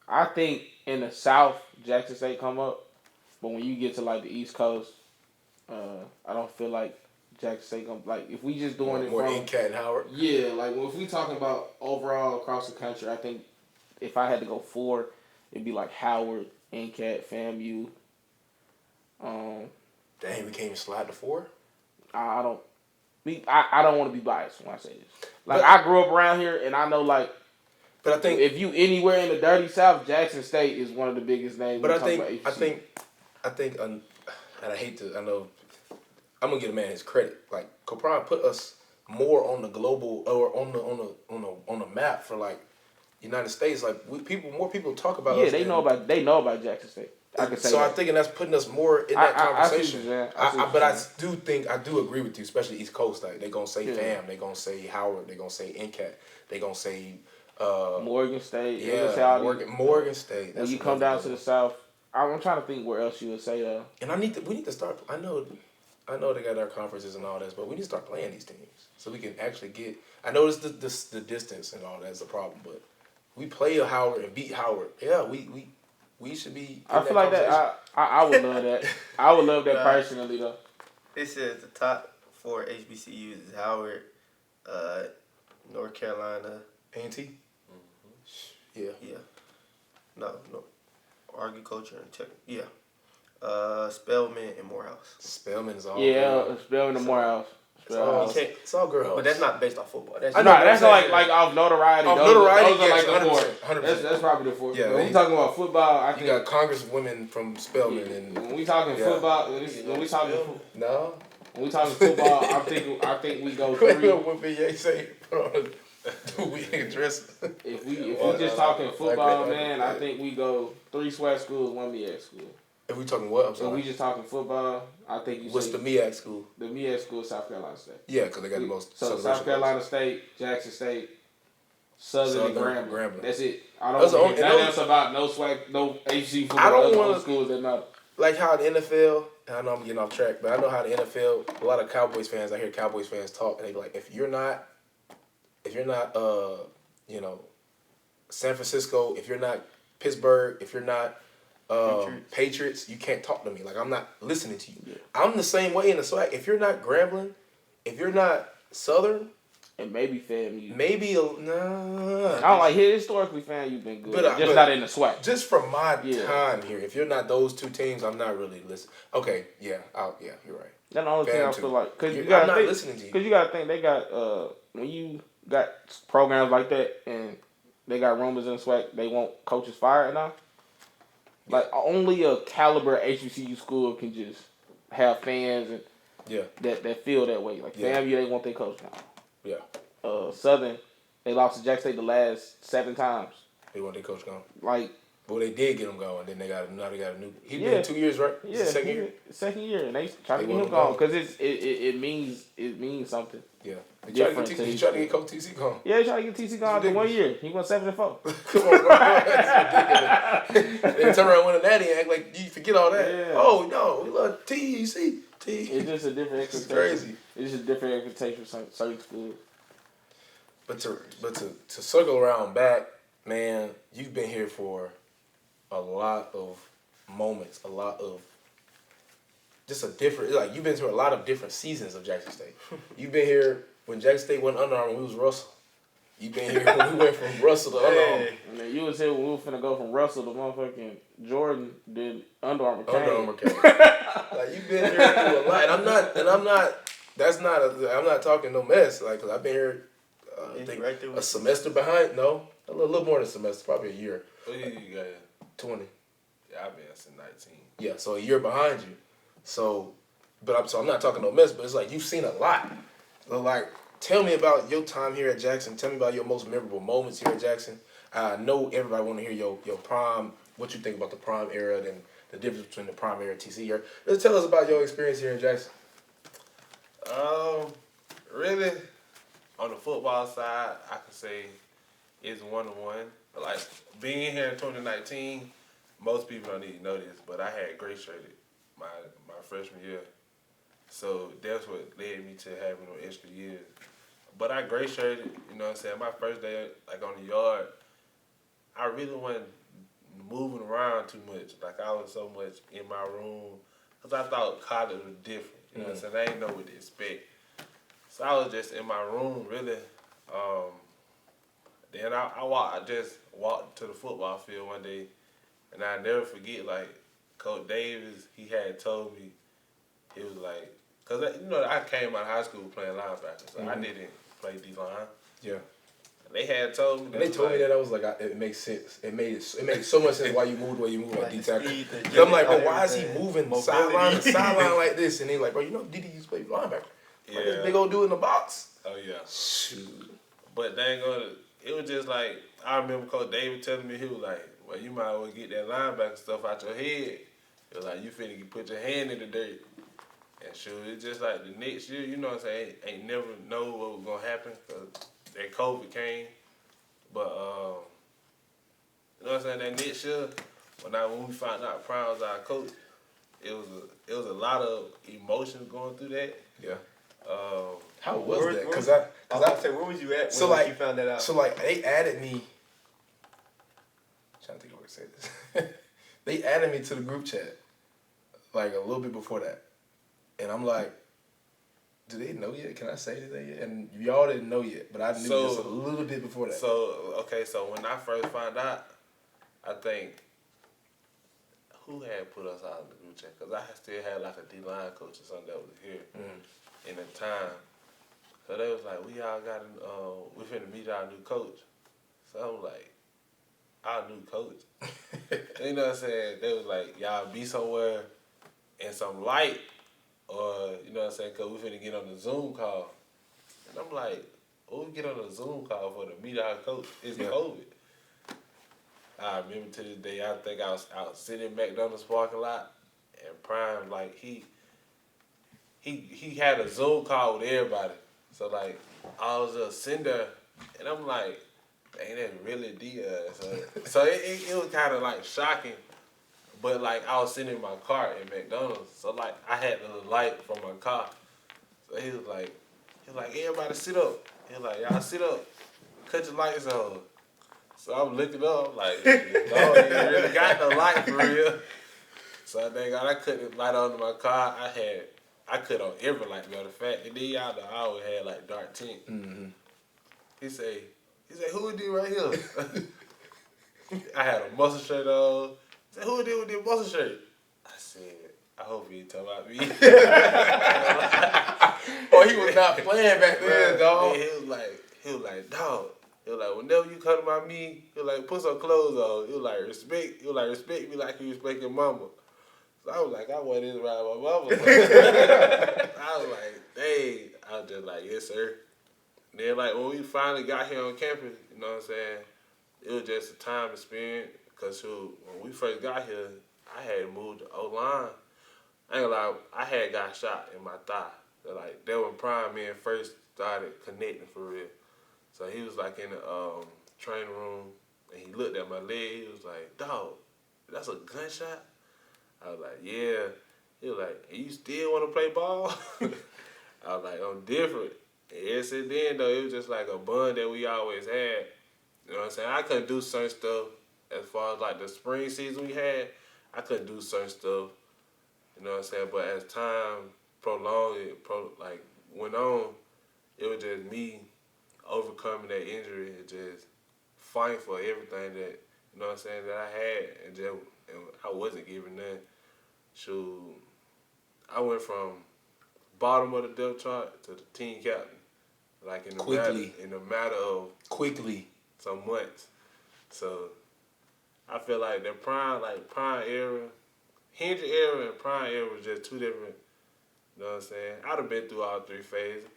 I think in the South, Jackson State come up, but when you get to like the East Coast, I don't feel like Jackson State come. Like, if we just doing more Cat and Howard. Yeah, like if we talking about overall across the country, I think if I had to go 4, it'd be like Howard, NCAT, FAMU. Dang, we can't even slide to 4. I don't want to be biased when I say this. Like, I grew up around here, and I know, like, but I think if you anywhere in the dirty South, Jackson State is one of the biggest names. But I think, and I hate to, I know, I'm gonna give a man his credit. Like, Copron put us more on the global or on the map for like United States. Like, more people talk about us. Yeah, they know about Jackson State. I can say so that. I think that's putting us more in that conversation. But I do agree with you, especially East Coast. Like, they gonna say FAM, they gonna say Howard, they gonna say NCAT, they gonna say Morgan State. Yeah, Morgan State. When you come down to the South, I'm trying to think where else you would say though. And we need to start. I know they got our conferences and all that, but we need to start playing these teams so we can actually get. I know the distance and all that's a problem, but we play Howard and beat Howard. Yeah, we should be. I feel like that. I would love that. I would love that personally though. It says the top 4 HBCUs is Howard, North Carolina, A&T? Yeah. yeah, no, agriculture and tech, yeah, Spelman and Morehouse. Spelman's all Yeah, girl. Spelman and Morehouse. It's all girl. But that's not based off football. That's That's like off notoriety. Off those notoriety, are like yes, the 100%, 4. 100%. That's probably the 4. Yeah, But when we talking about football, I You think got congresswomen from Spelman and when we talking football, when we talking no. when we talking football, I think we go Wait, 3. what BA say? Do we address? If we just talking football, man, I think we go 3 SWAC schools, 1 MEAC school. If we talking what? I'm If sorry. we just talking football, I think you What's say the MEAC school? the MEAC school is South Carolina State. Yeah, because they got the most. So South Carolina State, Jackson State, Southern and Grambling. That's it. I don't want nothing else about no SWAC, no HC football. I don't want schools that matter. Like how the NFL, and I know I'm getting off track, but I know how the NFL, a lot of Cowboys fans, I hear Cowboys fans talk, and they be like, if you're not, San Francisco, if you're not Pittsburgh, if you're not Patriots, you can't talk to me. Like, I'm not listening to you. Yeah. I'm the same way in the SWAC. If you're not Grambling, if you're not Southern, and maybe FAMU. Maybe I don't like historically FAMU been good, but not in the SWAC. Just from my time here, if you're not those 2 teams, I'm not really listening. Okay, you're right. That's the only thing I feel like because I'm not listening to you. Because you gotta think they got when you got programs like that and they got rumors in the SWAC, they want coaches fired now. Like only a caliber HBCU school can just have fans and that feel that way. Like FAMU, they want their coach now. Yeah. Southern, they lost to Jackson State the last 7 times. They want their coach gone. Like, well, they did get him going. Then they got a new. He's been 2 years, right? Yeah, second year. Second year, and they try to get him gone because it means something. Yeah. They try to get Coach TC gone. Yeah, they try to get TC gone after 1 year. He went 7-4. Come on, bro. That's ridiculous. They turn around and win a natty and act like you forget all that. Yeah. Oh no, we love TC. It's just a different expectation. It's crazy. It's just a different expectation for certain schools. But to circle around back, man, you've been here for a lot of moments, a lot of just a different, like you've been through a lot of different seasons of Jackson State. You've been here when Jackson State went Under Armour, we was Russell. You've been here when we went from Russell to Under Armour. And then you was here when we were finna go from Russell to motherfucking Jordan, then Under Armour came. Under Armour came. Like you've been here through a lot, and I'm not talking no mess. Like, cause I've been here, I think right a semester behind. No, a little more than a semester, probably a year. Oh yeah, you got 20. Yeah, I've been since 19. Yeah, so a year behind you. So I'm not talking no mess, but it's like you've seen a lot. So like, tell me about your time here at Jackson. Tell me about your most memorable moments here at Jackson. I know everybody want to hear your prime, what you think about the prime era and the difference between the prime era and TC era. Just tell us about your experience here in Jackson. Really, on the football side, I can say it's 1-1. Like, being here in 2019, most people don't need to know this, but I had gray shirted my freshman year. So that's what led me to having no extra years. But I gray shirted, you know what I'm saying? My first day, like, on the yard, I really wasn't moving around too much. Like, I was so much in my room because I thought college was different. You know what I'm saying? I didn't know what to expect. So I was just in my room, really. Then I just walked to the football field one day, and I never forget, like, Coach Davis, he had told me, he was like, because, you know, I came out of high school playing linebacker, so I didn't play D-line. Yeah. They had told me. And they told me that I was like, it makes sense. It made so much sense why you moved the way you moved like D-tackle. I'm like, bro, why is he moving sideline to sideline like this? And they like, bro, you know, Didi used to play linebacker. Yeah. Like, they gonna do it in the box. Oh yeah. Shoot. But they ain't gonna. It was just like, I remember Coach David telling me, he was like, well, you might as well get that linebacker stuff out your head. It was like, you finna put your hand in the dirt. And shoot, it's just like the next year, you know what I'm saying, ain't never know what was gonna happen, because that COVID came. But, you know what I'm saying, that next year, when we found out Prime was our coach, it was a lot of emotions going through that. Yeah. How was that? Because I say, where was you at when you found that out? So like they added me. I'm trying to think of how to say this. They added me to the group chat, like a little bit before that, and I'm like, Do they know yet? Can I say anything yet? And y'all didn't know yet, but I knew just a little bit before that. So when I first found out, I think who had put us out of the group chat? Because I still had like a D-line coach or something that was here in the time. So they was like, we all got we finna meet our new coach. So I was like, our new coach. You know what I'm saying? They was like, y'all be somewhere in some light, or you know what I'm saying? Cause we finna get on the Zoom call. And I'm like, what we get on the Zoom call for to meet our coach? It's COVID. I remember to this day, I think I was out sitting in McDonald's parking lot, and Prime, like, he had a Zoom call with everybody. So, like, I was just sitting there, and I'm like, dang, that really Deion. So it was kind of, like, shocking. But, like, I was sitting in my car at McDonald's, so, like, I had the light from my car. So he was like, everybody sit up. He was like, y'all sit up. Cut your lights on. So I'm looking up, like, Lord, you really got no light for real. So thank God I cut the light on in my car. I cut on every light, matter of fact. And then y'all know I always had like dark tint. Mm-hmm. He say, who is this right here? I had a muscle shirt on. He said, who is this with this muscle shirt? I said, I hope he ain't talking about me. Oh, he was not playing back then, dog. He was like, dog. He was like, whenever you come about me, he was like, put some clothes on. He was like, respect me like you respect your mama. So I was like, I want this around my mama. I was like, dang. I was just like, yes, sir. And then, like, when we finally got here on campus, you know what I'm saying, it was just a time experience. Because when we first got here, I had moved to O-line. I ain't gonna lie, I had got shot in my thigh. So, like, that when Prime men first started connecting for real. So he was like in the training room, and he looked at my leg. He was like, dog, that's a gunshot? I was like, yeah. He was like, and you still want to play ball? I was like, I'm different. And ever since then, though, it was just like a bond that we always had. You know what I'm saying? I couldn't do certain stuff as far as like the spring season we had. I couldn't do certain stuff. You know what I'm saying? But as time prolonged, went on, it was just me overcoming that injury and just fighting for everything that, you know what I'm saying, that I had, and I wasn't giving none. Shoot, I went from bottom of the depth chart to the team captain, like in the matter of some months. So I feel like the prime era, Hendrick era and prime era was just two different. You know what I'm saying? I'd have been through all three phases.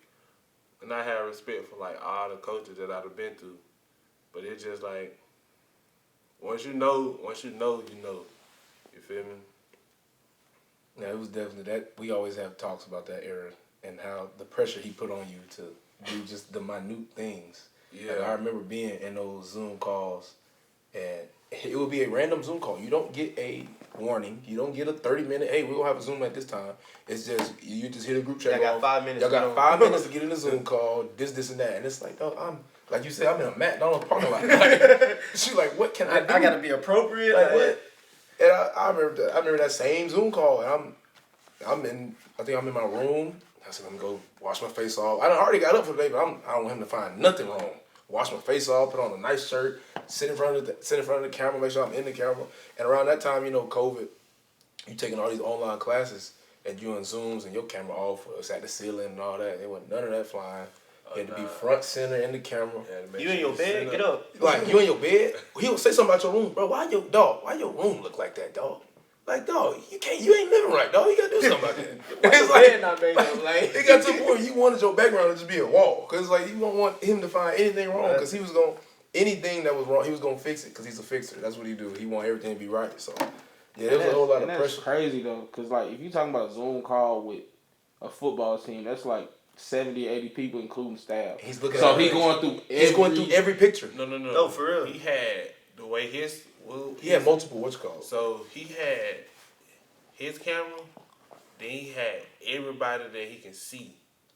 And I have respect for like all the coaches that I'd have been through. But it's just like, once you know, you know. You feel me? Yeah, it was definitely that. We always have talks about that era and how the pressure he put on you to do just the minute things. Yeah. Like I remember being in those Zoom calls, and it would be a random Zoom call. You don't get a warning. You don't get a 30-minute, hey, we're going to have a Zoom at this time. It's just, you just hear the group chat. Y'all got 5 minutes. Y'all got 5 minutes to get in the Zoom call, this, and that. And it's like, oh, like you said, I'm in a McDonald's parking lot. Like, she's like, what can I do? I got to be appropriate. Like, what? And I remember that same Zoom call, and I think I'm in my room. I said, let me go wash my face off. I already got up for the day, but I don't want him to find nothing wrong. Wash my face off, put on a nice shirt, sit in front of the camera, make sure I'm in the camera. And around that time, COVID, you taking all these online classes and you on Zooms and your camera off, it's at the ceiling and all that. There wasn't none of that flying. You had to be front center in the camera. You in your bed? Get up. Like, you in your bed? He'll say something about your room. Bro, why your room look like that, dog? Like, dog, you ain't living right, dog. You gotta do something about that. It's like, not made up, like. It got to the point you wanted your background to just be a wall. Because, like, you don't want him to find anything wrong. Because he was anything that was wrong, he was going to fix it. Because he's a fixer. That's what he do. He want everything to be right. So, yeah, there was a whole lot of pressure. That's crazy, though. Because, like, if you're talking about a Zoom call with a football team, that's like 70, 80 people, including staff. He's looking so he's going through every picture. No, for real. He had the way he had multiple, what's called. So he had his camera, then he had everybody that he can see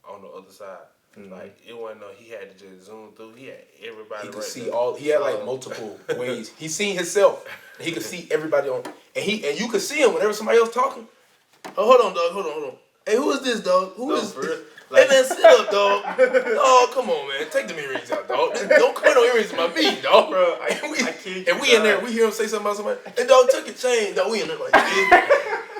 on the other side. Mm-hmm. Like, it wasn't he had to just zoom through. He had everybody. He could see all. He had like multiple ways. He seen himself. He could see everybody on, and you could see him whenever somebody else talking. Oh, hold on, dog. Hold on. Hey, who is this, dog? Who is? Hey man, sit up, dog. Oh, come on, man. Take the earrings out, dog. Don't cut no earrings in my meat, dog. Bro, I kid you. And we in there, we hear him say something about somebody. And dog, took your chain, dog. We in there like,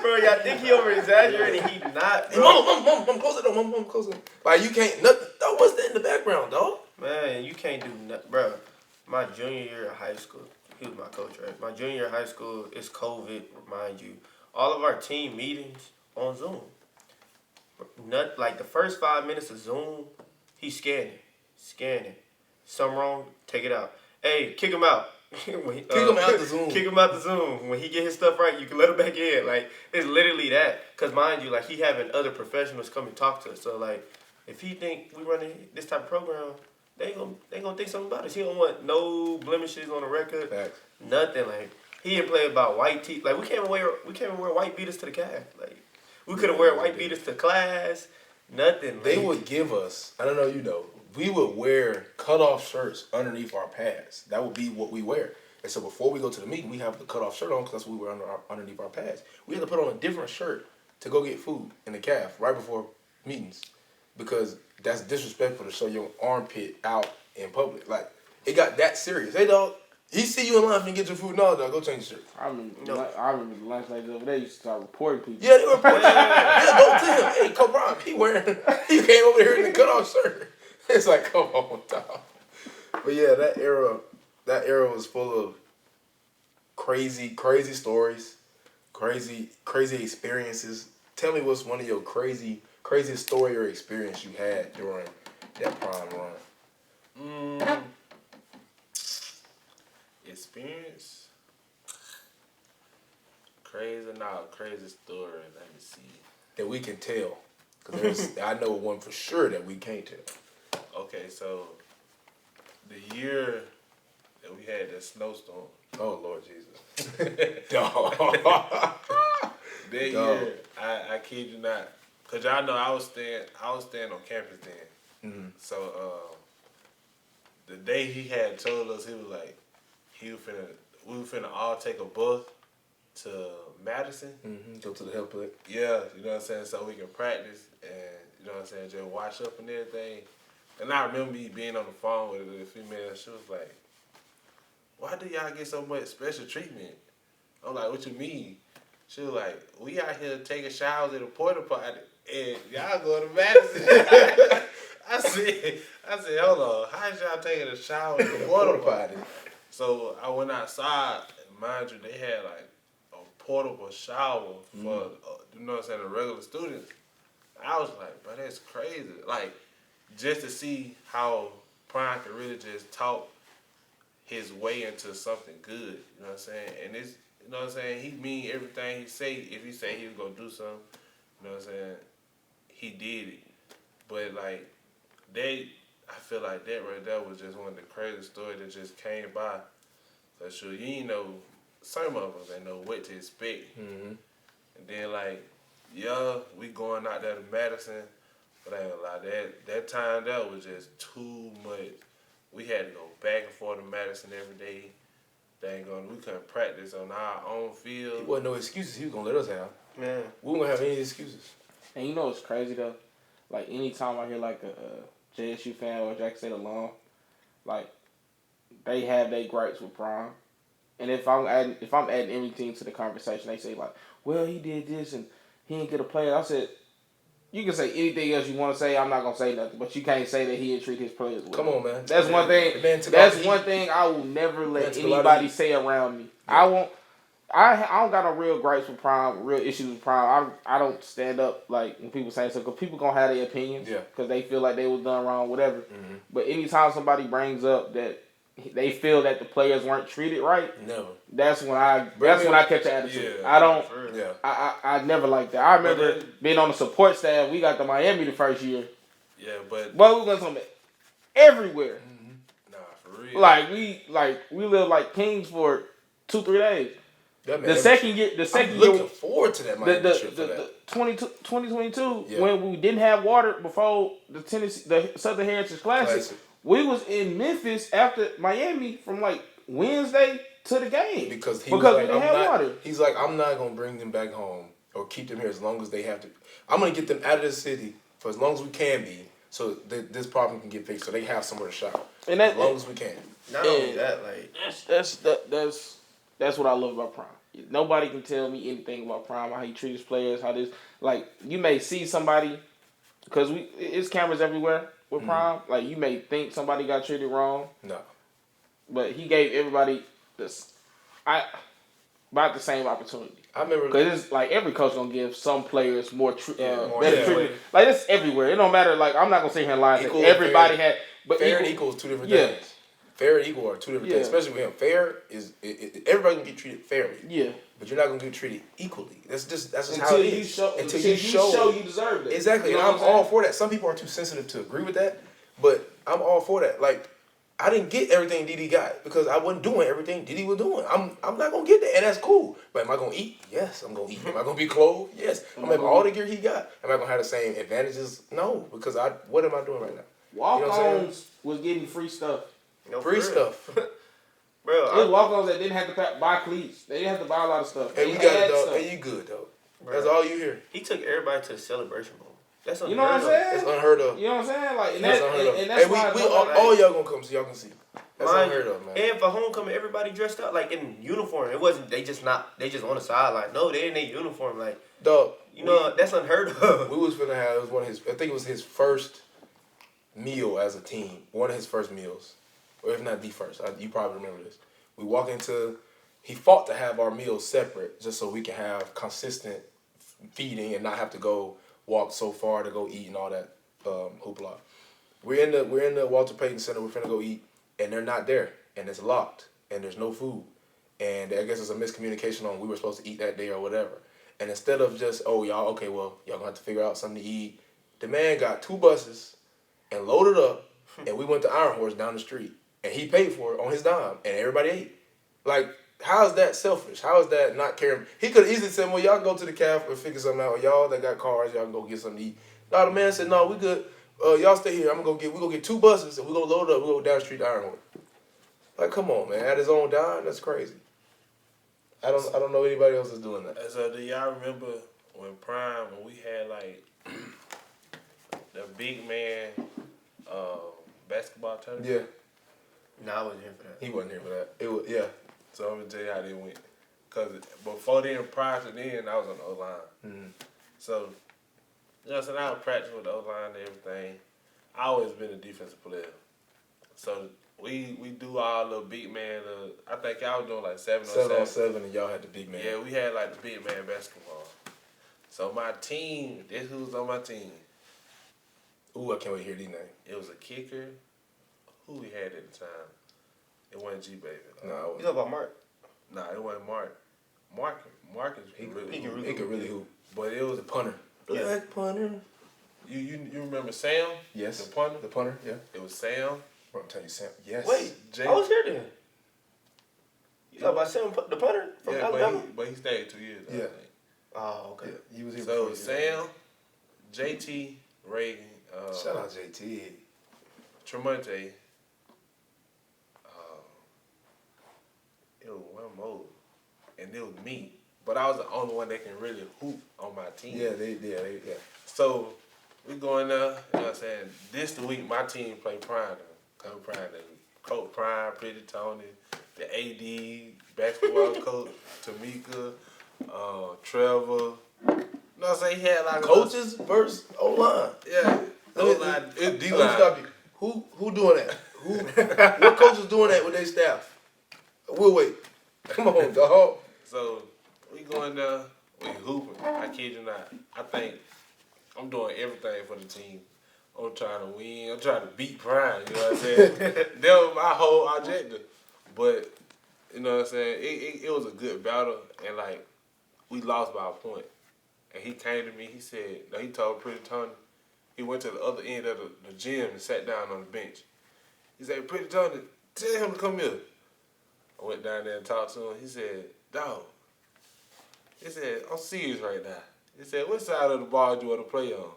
bro, y'all think he over exaggerating? He not, bro. Hey, mom, close it though, mom, close it. Like, you can't, nothing. Dog, what's that in the background, dog? Man, you can't do nothing. Bro, my junior year of high school, he was my coach, right? My junior year of high school, it's COVID, remind you. All of our team meetings on Zoom. Not like the first 5 minutes of Zoom, he's scanning. Something wrong, take it out. Hey, kick him out. Kick him out the Zoom. Kick him out the Zoom. When he get his stuff right, you can let him back in. Like, it's literally that. Because mind you, like, he having other professionals come and talk to us. So, like, if he think we running this type of program, they gonna think something about us. He don't want no blemishes on the record. Facts. Nothing. Like, he didn't play about white teeth. Like, we can't even wear white beaters to the calf. Like, we couldn't wear white beaters to class. Nothing. They would give us, I don't know, you know, we would wear cutoff shirts underneath our pads. That would be what we wear. And so before we go to the meeting, we have the cutoff shirt on because that's what we wear underneath our pads. We had to put on a different shirt to go get food in the calf right before meetings because that's disrespectful to show your armpit out in public. Like, it got that serious. Hey, dog, he see you in line and get your food. No, dog, go change the shirt. I remember the lunch ladies over there used to start reporting people. Yeah, they were reporting. Yeah, go to him. Hey, come on. He came over here in the cutoff shirt. It's like, come on, dog. But yeah, that era was full of crazy stories, crazy experiences. Tell me what's one of your craziest story or experience you had during that prime run. Experience? Crazy story. Let me see. That we can tell. Because I know one for sure that we can't tell. Okay, so the year that we had that snowstorm. Oh, Lord Jesus. That year, I kid you not. Because y'all know I was staying on campus then. Mm-hmm. So the day he had told us, he was like, we were finna all take a bus to Madison. Mm-hmm. Go to the health clinic. Yeah, you know what I'm saying? So we can practice and, you know what I'm saying, just wash up and everything. And I remember me being on the phone with a female. She was like, why do y'all get so much special treatment? I'm like, what you mean? She was like, we out here taking showers at a porta potty and y'all going to Madison. I said, hold on, how is y'all taking a shower at the porta potty? So I went outside, and mind you, they had like a portable shower for, you know what I'm saying, the regular students. I was like, bro, that's crazy. Like, just to see how Prime can really just talk his way into something good, you know what I'm saying? And it's, you know what I'm saying, he mean everything he say. If he say he was going to do something, you know what I'm saying, he did it. But, like, I feel like that right there was just one of the craziest stories that just came by. So, sure, you ain't know, some of us ain't know what to expect. Mm-hmm. And then, like, yeah, we going out there to Madison, but I ain't gonna lie, that time there was just too much. We had to go back and forth to Madison every day. We couldn't practice on our own field. It wasn't no excuses he was going to let us have. Man. We weren't going to have any excuses. And you know what's crazy, though? Like, anytime I hear, like, a JSU fan or Jackson State alum, like, they have their gripes with Prime. And if I'm adding anything to the conversation, they say, like, well, he did this and he didn't get a player. I said, you can say anything else you want to say. I'm not going to say nothing. But you can't say that he didn't treat his players well. Come on, man. That's one thing. That's one thing I will never let anybody say around me. Yeah. I don't got no real gripes with Prime, real issues with Prime. I don't stand up like when people say something because people gonna have their opinions because they feel like they was done wrong, whatever. Mm-hmm. But anytime somebody brings up that they feel that the players weren't treated right, never. That's when I catch the attitude. Yeah, I don't. Yeah. I never like that. I remember being on the support staff. We got to Miami the first year. Yeah, but we went somewhere everywhere. Mm-hmm. Nah, for real. We lived like kings for 2-3 days. The second year, I'm looking forward to that Miami trip for that. 2022 when we didn't have water before the Southern Heritage Classic. We was in Memphis after Miami from like Wednesday to the game because we didn't have water. He's like, I'm not gonna bring them back home or keep them here as long as they have to. I'm gonna get them out of the city for as long as we can be, so this problem can get fixed, so they have somewhere to shop. And As long as we can. Not only that, like that's what I love about Prime. Nobody can tell me anything about Prime, how he treats his players, how this. Like, you may see somebody, because it's cameras everywhere with Prime. Like, you may think somebody got treated wrong. No. But he gave everybody about the same opportunity. I remember because it's like every coach gonna give some players more better yeah. treatment. Like, it's everywhere. It don't matter. Like, I'm not gonna sit here and lie. Equal, Everybody fair, had, but fair and equal is two different things. Fair and equal are two different things. Especially with him. Fair is everybody can get treated fairly. Yeah. But you're not gonna get treated equally. That's just until how it you is. show, until you show you deserve it. Exactly. You know and I'm all for that. Some people are too sensitive to agree with that, but I'm all for that. Like, I didn't get everything Didi got because I wasn't doing everything Didi was doing. I'm not gonna get that, and that's cool. But am I gonna eat? Yes, I'm gonna eat. Am I gonna be clothed? Yes. Am I gonna have all the gear he got? Am I gonna have the same advantages? No, because what am I doing right now? Walk-ons was getting free stuff. Free stuff. Bro, There's walk-ons that didn't have to buy cleats. They didn't have to buy a lot of stuff. And you got it, though. And you good, though. Bro. That's all you hear. He took everybody to the celebration bowl. That's unheard You know what I'm saying? That's unheard of. You know what I'm saying? Like, and That's that's unheard of. and that's And why we all y'all gonna come so y'all can see. That's unheard of, man. And for homecoming, everybody dressed up like in uniform. It wasn't they just on the sideline. No, they in their uniform. Like, dog, that's unheard of. We was finna have, it was one of his, I think it was his first meal as a team. One of his first meals. Or if not the first. You probably remember this. We walk into, he fought to have our meals separate just so we can have consistent feeding and not have to go walk so far to go eat and all that hoopla. We're in the Walter Payton Center. We're finna go eat, and they're not there, and it's locked, and there's no food, and I guess it's a miscommunication on we were supposed to eat that day or whatever. And instead of just y'all gonna have to figure out something to eat, the man got 2 buses and loaded up, and we went to Iron Horse down the street, and he paid for it on his dime, and everybody ate. Like, how is that selfish? How is that not caring? He could have easily said, well, y'all go to the cafe and figure something out. Or y'all that got cars, y'all can go get something to eat. No, the man said, no, we good. Y'all stay here. We're gonna get 2 buses and we're gonna load up. We'll go down the street to Ironwood. Like, come on, man. At his own dime? That's crazy. I don't know anybody else is doing that. So do y'all remember when we had like the big man basketball tournament? Yeah. No, I wasn't here for that. He wasn't here for that. It was, yeah. So I'm gonna tell you how they went. Cause before then, prior to then, I was on the O line. Mm-hmm. So, you know what I'm saying? I was practicing with the O line and everything. I always been a defensive player. So we do our little big man. I think y'all was doing like 7-on-7. 7-on-7, and y'all had the big man. Yeah, we had like the big man basketball. So my team, this who was on my team. Ooh, I can't wait to hear these names. It was a kicker. Who we had at the time? It wasn't G Baby. No, You know about Mark? Nah, it wasn't Mark. Mark is he really could really hoop. But it was The punter. Yeah. Black punter. You remember Sam? Yes. The punter? The punter, yeah. It was Sam. Bro, I'm telling you, Sam. Yes. Wait, Jay. I was here then. You talking about Sam, the punter from Alabama? but he stayed 2 years. I Yeah. think. Oh, okay. Yeah, he was here So before it was you did. Sam, JT, Reagan, Shout out JT. Tremonte. It was one more, and it was me. But I was the only one that can really hoop on my team. Yeah. So we going there, you know what I'm saying? This the week my team play Prime. Coach Prime, Pretty Tony, the AD, basketball coach, Tamika, Trevor. You know what I'm saying? He had like Coaches versus O-line. Yeah. O-line. It's Let me D-line. stop you. Who doing that? What coach is doing that with their staff? We'll wait. Come on, dog. So we going there, we hooping. I kid you not. I think I'm doing everything for the team. I'm trying to win. I'm trying to beat Prime. You know what I'm saying? That was my whole objective. But you know what I'm saying? It was a good battle, and like we lost by a point. And he came to me. He said, he told Pretty Tony. He went to the other end of the gym and sat down on the bench. He said, Pretty Tony, tell him to come here. I went down there and talked to him. He said, dog. He said, I'm serious right now. He said, what side of the ball do you want to play on?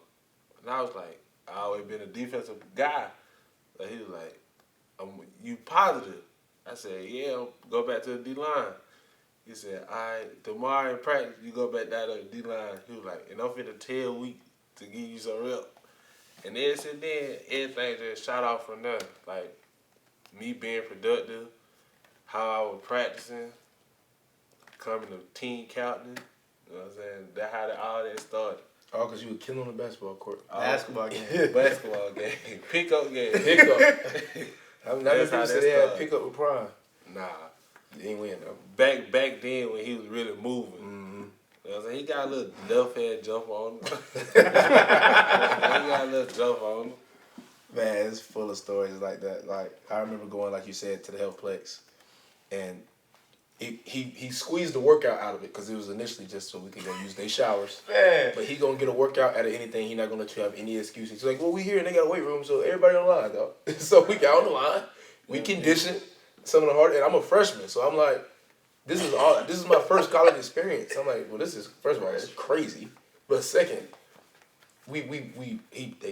And I was like, I always been a defensive guy. But he was like, you positive? I said, yeah, go back to the D-line. He said, all right, tomorrow in practice, you go back down to the D-line. He was like, and I'm finna tell week to give you some rep. And then since then, everything just shot off from there. Like, me being productive, how I was practicing, becoming a team captain. You know what I'm saying? That's how all that started. Oh, because you were killing on the basketball court. Basketball game. Basketball game. Pickup game. Pickup. I mean, That's how people said that they had started. pickup with Prime. Nah. You ain't win though. Back then when he was really moving. Mm-hmm. You know what I'm saying? He got a little left head jump on him. He got a little jump on him. Man, it's full of stories like that. Like, I remember going, like you said, to the Healthplex, and he squeezed the workout out of it because it was initially just so we could go use their showers. Man. But he gonna get a workout out of anything. He not gonna let you have any excuses. He's like, well, we here and they got a weight room, so everybody on the line, dog. So we got on the line. We conditioned some of the hard, and I'm a freshman, so I'm like, this is my first college experience. I'm like, well, this is, first of all, it's crazy, but second, they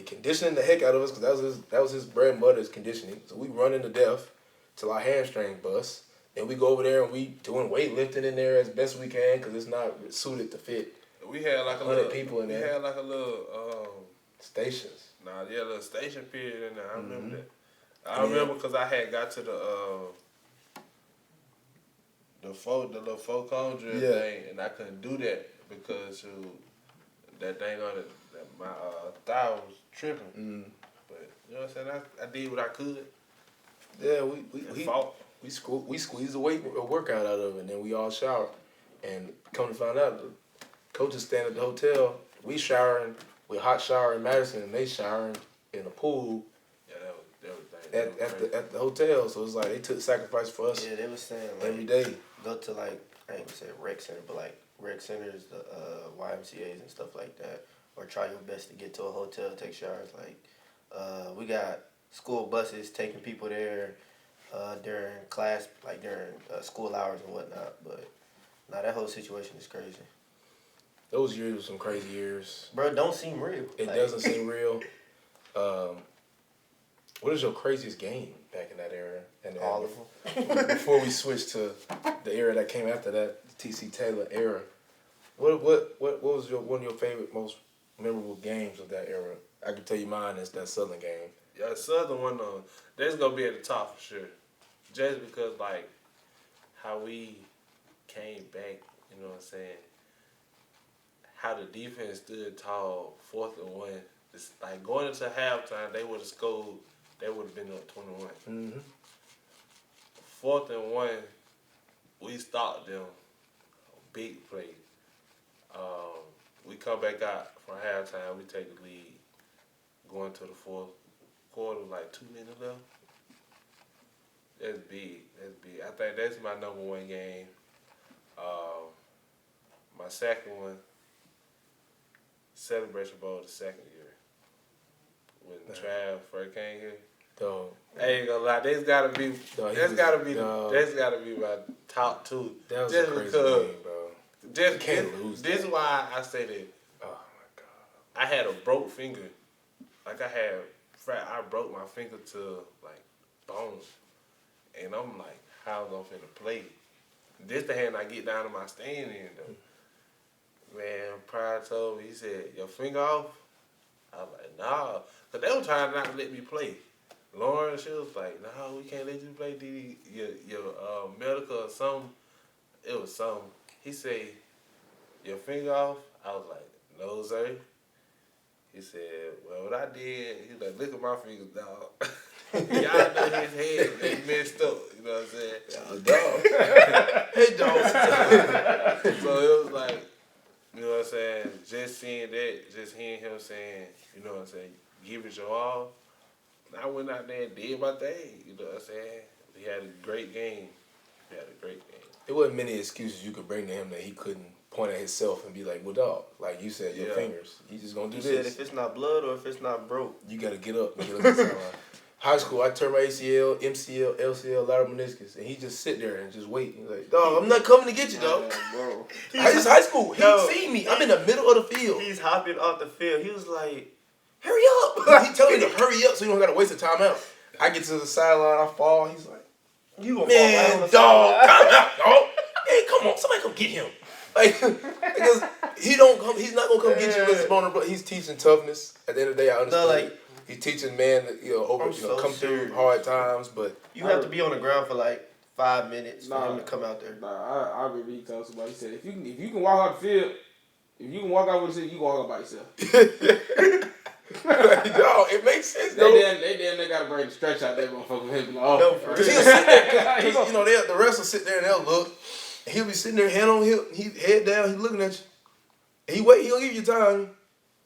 conditioning the heck out of us because that was his bread and butter is conditioning. So we running to death till our hamstring bust, and we go over there and we doing weightlifting in there as best we can because it's not suited to fit. We had like 100 people in there. We had like a little Stations. Nah, yeah, a little station period in there. I remember that. Yeah. I remember because I had got to the little 4-cone drill thing, and I couldn't do that because that thing on it, my thigh was tripping. Mm. But you know what I'm saying? I did what I could. Yeah, we squeezed a workout out of it, and then we all showered. And come to find out, the coaches stand at the hotel. We showering with hot shower in Madison, and they showering in the pool. Yeah, that was At the hotel. So it's like they took sacrifice for us. Yeah, they was saying like, every day. Go to like, I ain't gonna say rec center, but like rec centers, the YMCA's and stuff like that, or try your best to get to a hotel, take showers. Like, we got school buses taking people there during class, like during school hours and whatnot. But nah, that whole situation is crazy. Those years were some crazy years. Bro, it don't seem real. It doesn't seem real. What is your craziest game back in that era? And all of them. Before we switched to the era that came after that, the T.C. Taylor era. What was one of your favorite, most memorable games of that era? I can tell you mine is that Southern game. Yeah, Southern one that's gonna be at the top for sure. Just because like how we came back, you know what I'm saying? How the defense stood tall, 4th and 1. It's like going into halftime, they would have scored. They would have been up 21. Mm-hmm. 4th and 1, we stopped them. Big play. We come back out from halftime. We take the lead. Going to the 4th quarter, like 2 minutes left. That's big. That's big. I think that's my number one game. My second one, Celebration Bowl the second year. When Trav first came here. Dog. I ain't gonna lie, that's gotta be my top 2. That was just a crazy because, game, bro. Just Can't lose this that. is why I say that. Oh my God. I had a broke finger. Like I broke my finger to like bone. And I'm like, how am I finna play? This the hand I get down to my stand in though. Man, Pryor told me, he said, your finger off? I was like, nah. Cause they were trying not to let me play. Lauren, she was like, no, we can't let you play your medical or something. It was something. He said, your finger off? I was like, no, sir. He said, well, what I did, he was like, look at my fingers, dog. Y'all know his head, they messed up, you know what I'm saying? Dog. Hey, dog. So it was like, you know what I'm saying, just seeing that, just hearing him saying, you know what I'm saying, give it your all. I went out there and did my thing, you know what I'm saying? We had a great game. There wasn't many excuses you could bring to him that he couldn't point at himself and be like, well, dog, like you said, your fingers. You just gonna do You this. said if it's not blood or if it's not broke. You gotta get up and get up the sideline. High school, I turned my ACL, MCL, LCL, lateral meniscus, and he just sit there and just wait. He's like, dog, I'm not coming to get you, dog. Bro. It's high school. He seen me. I'm in the middle of the field. He's hopping off the field. He was like, hurry up. He telling me to hurry up so you don't gotta waste a timeout. I get to the sideline, I fall. He's like, you gonna man, fall right on the dog, sideline. come out, dog. Hey, come on, somebody come get him. Like, because he's not gonna come get you unless it's vulnerable. He's teaching toughness. At the end of the day, I understand. No, like He's teaching man to come through hard times, but you have to be on the ground for like 5 minutes for him to come out there. I remember he told somebody, he said, if you can walk out the field, if you can walk out with the city, you can walk out by yourself. Yo, it makes sense. They gotta bring the stretch out there, motherfucker. No, for real. The refs will sit there and they'll look. And he'll be sitting there, hand on hip, head down, he's looking at you. And he don't give you time.